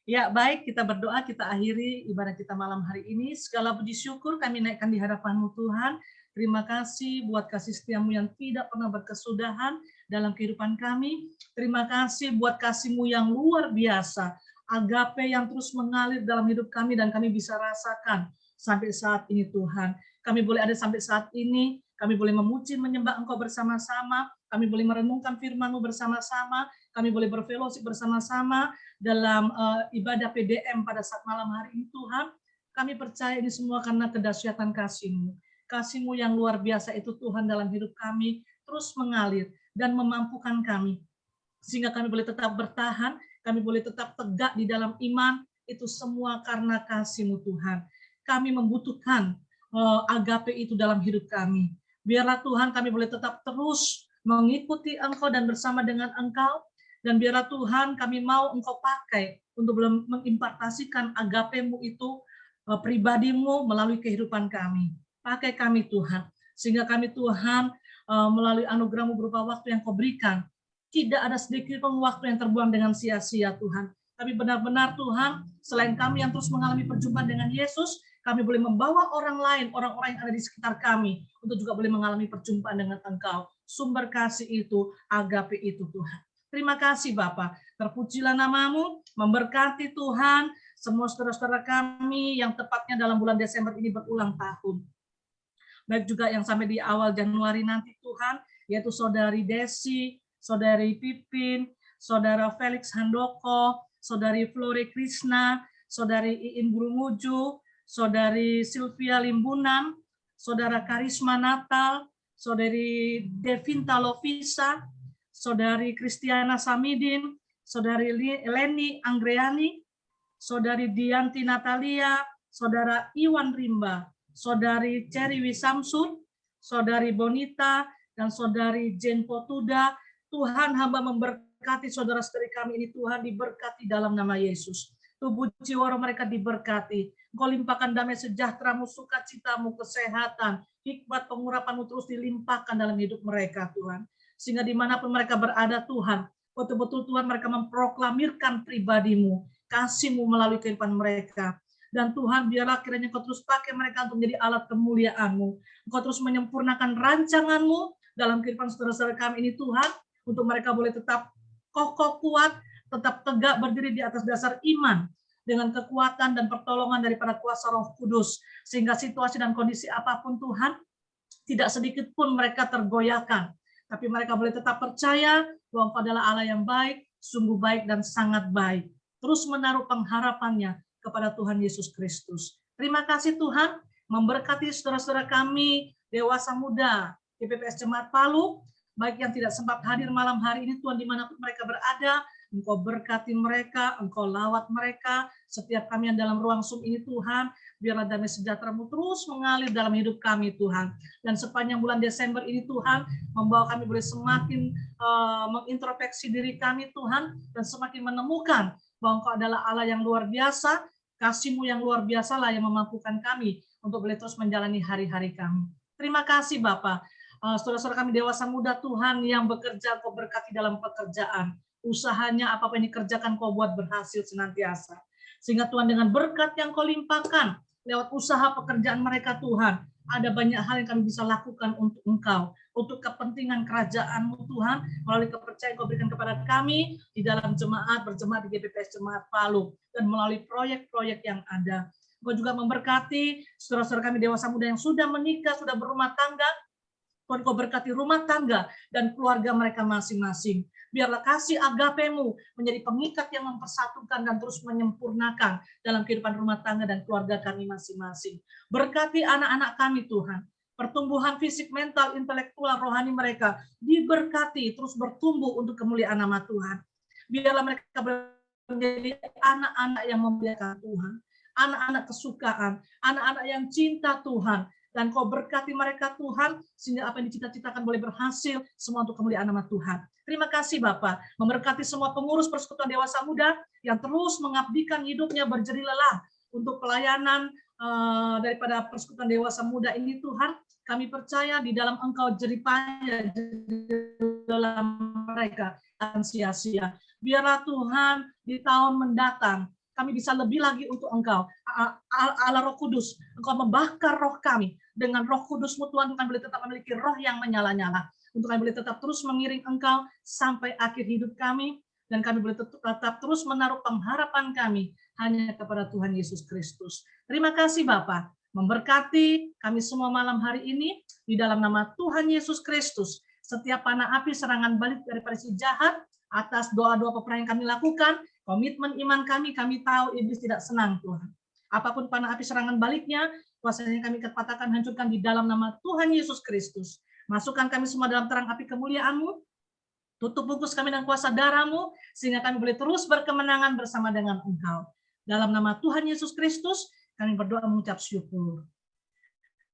Ya, baik, kita berdoa, kita akhiri ibadah kita malam hari ini. Segala puji syukur kami naikkan di hadapan-Mu Tuhan. Terima kasih buat kasih setiamu yang tidak pernah berkesudahan dalam kehidupan kami. Terima kasih buat kasih-Mu yang luar biasa. Agape yang terus mengalir dalam hidup kami dan kami bisa rasakan sampai saat ini Tuhan. Kami boleh ada sampai saat ini, kami boleh memuji, menyembah Engkau bersama-sama, kami boleh merenungkan firman-Mu bersama-sama, kami boleh berfellowship bersama-sama dalam ibadah PDM pada saat malam hari ini Tuhan. Kami percaya ini semua karena kedahsyatan kasih-Mu. Kasih-Mu yang luar biasa itu Tuhan dalam hidup kami terus mengalir dan memampukan kami. Sehingga kami boleh tetap bertahan, kami boleh tetap tegak di dalam iman, itu semua karena kasih-Mu Tuhan. Kami membutuhkan agape itu dalam hidup kami. Biarlah Tuhan kami boleh tetap terus mengikuti Engkau dan bersama dengan Engkau. Dan biarlah Tuhan kami mau Engkau pakai untuk mengimpartasikan agape-Mu itu pribadi-Mu melalui kehidupan kami. Pakai kami Tuhan. Sehingga kami Tuhan melalui anugerah-Mu berupa waktu yang Kau berikan. Tidak ada sedikit pun waktu yang terbuang dengan sia-sia Tuhan. Tapi benar-benar Tuhan, selain kami yang terus mengalami perjumpaan dengan Yesus, kami boleh membawa orang lain, orang-orang yang ada di sekitar kami, untuk juga boleh mengalami perjumpaan dengan Engkau. Sumber kasih itu, agape itu Tuhan. Terima kasih Bapa. Terpujilah nama-Mu, memberkati Tuhan, semua saudara-saudara kami yang tepatnya dalam bulan Desember ini berulang tahun. Baik juga yang sampai di awal Januari nanti Tuhan, yaitu Saudari Desi, Saudari Pipin, Saudara Felix Handoko, Saudari Flore Krishna, Saudari Iin Burumuju, Saudari Sylvia Limbunan, Saudara Karisma Natal, Saudari Devinta Lovisa, Saudari Kristiana Samidin, Saudari Leni Anggreani, Saudari Dianti Natalia, Saudara Iwan Rimba, Saudari Cherry Wisamsud, Saudari Bonita, dan Saudari Jen Potuda. Tuhan, hamba memberkati saudara-saudari kami ini, Tuhan diberkati dalam nama Yesus. Tubuh jiwa mereka diberkati. Engkau limpahkan damai sejahtera-Mu, sukacita-Mu, kesehatan, hikmat pengurapan-Mu terus dilimpahkan dalam hidup mereka, Tuhan. Sehingga dimanapun mereka berada, Tuhan, betul-betul Tuhan mereka memproklamirkan pribadi-Mu, kasih-Mu melalui kehidupan mereka. Dan Tuhan, biarlah kiranya Engkau terus pakai mereka untuk menjadi alat kemuliaan-Mu. Engkau terus menyempurnakan rancangan-Mu dalam kehidupan saudara-saudara kami ini, Tuhan, untuk mereka boleh tetap kokoh kuat, tetap tegak berdiri di atas dasar iman, dengan kekuatan dan pertolongan daripada kuasa Roh Kudus, sehingga situasi dan kondisi apapun Tuhan, tidak sedikit pun mereka tergoyahkan, tapi mereka boleh tetap percaya bahwa Engkau adalah Allah yang baik, sungguh baik dan sangat baik. Terus menaruh pengharapannya kepada Tuhan Yesus Kristus. Terima kasih Tuhan, memberkati saudara-saudara kami, dewasa muda, GPPS Jemaat Palu, baik yang tidak sempat hadir malam hari ini, Tuhan dimanapun mereka berada, Engkau berkati mereka, Engkau lawat mereka, setiap kami yang dalam ruang Zoom ini Tuhan, biarlah damai sejahtera-Mu terus mengalir dalam hidup kami Tuhan. Dan sepanjang bulan Desember ini Tuhan, membawa kami boleh semakin mengintrospeksi diri kami Tuhan, dan semakin menemukan bahwa Engkau adalah Allah yang luar biasa, kasih-Mu yang luar biasa lah yang memampukan kami untuk boleh terus menjalani hari-hari kami. Terima kasih Bapak. Saudara-saudara kami dewasa muda Tuhan yang bekerja, Kau berkati dalam pekerjaan. Usahanya apapun yang dikerjakan Kau buat berhasil senantiasa. Sehingga Tuhan dengan berkat yang Kau limpahkan lewat usaha pekerjaan mereka Tuhan, ada banyak hal yang kami bisa lakukan untuk Engkau, untuk kepentingan kerajaan-Mu Tuhan, melalui kepercayaan Kau berikan kepada kami di dalam berjemaat di GPPS Jemaat Palu, dan melalui proyek-proyek yang ada. Kau juga memberkati saudara-saudara kami dewasa muda yang sudah menikah, sudah berumah tangga. Tuhan, Kau berkati rumah tangga dan keluarga mereka masing-masing. Biarlah kasih agape-Mu menjadi pengikat yang mempersatukan dan terus menyempurnakan dalam kehidupan rumah tangga dan keluarga kami masing-masing. Berkati anak-anak kami Tuhan. Pertumbuhan fisik, mental, intelektual, rohani mereka diberkati, terus bertumbuh untuk kemuliaan nama Tuhan. Biarlah mereka menjadi anak-anak yang memuliakan Tuhan. Anak-anak kesukaan, anak-anak yang cinta Tuhan. Dan Kau berkati mereka Tuhan, sehingga apa yang dicita-citakan boleh berhasil, semua untuk kemuliaan nama Tuhan. Terima kasih Bapa, memberkati semua pengurus Persekutuan Dewasa Muda yang terus mengabdikan hidupnya berjerih lelah untuk pelayanan daripada Persekutuan Dewasa Muda ini Tuhan. Kami percaya di dalam Engkau jerih payah dalam mereka dan sia-sia. Biarlah Tuhan di tahun mendatang kami bisa lebih lagi untuk Engkau. Allah Roh Kudus, Engkau membakar roh kami. Dengan Roh Kudus-Mu Tuhan, kami boleh tetap memiliki roh yang menyala-nyala. Untuk kami boleh tetap terus mengiring Engkau sampai akhir hidup kami. Dan kami boleh tetap terus menaruh pengharapan kami hanya kepada Tuhan Yesus Kristus. Terima kasih Bapa. Memberkati kami semua malam hari ini di dalam nama Tuhan Yesus Kristus. Setiap panah api serangan balik daripada si jahat, atas doa-doa peperangan yang kami lakukan, komitmen iman kami tahu iblis tidak senang Tuhan. Apapun panah api serangan baliknya, kuasanya kami katakan hancurkan di dalam nama Tuhan Yesus Kristus. Masukkan kami semua dalam terang api kemuliaan-Mu, tutup bungkus kami dengan kuasa darah-Mu, sehingga kami boleh terus berkemenangan bersama dengan Engkau. Dalam nama Tuhan Yesus Kristus, kami berdoa mengucap syukur.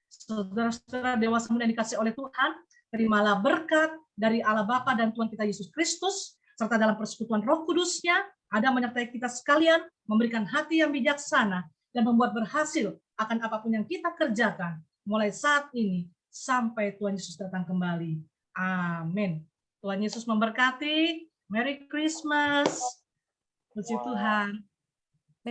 Saudara-saudara dewasa muda yang dikasih oleh Tuhan, terimalah berkat dari Allah Bapa dan Tuhan kita Yesus Kristus, serta dalam persekutuan Roh Kudus-Nya, ada menyertai kita sekalian, memberikan hati yang bijaksana, dan membuat berhasil akan apapun yang kita kerjakan, mulai saat ini, sampai Tuhan Yesus datang kembali. Amin. Tuhan Yesus memberkati. Merry Christmas. Puji Tuhan.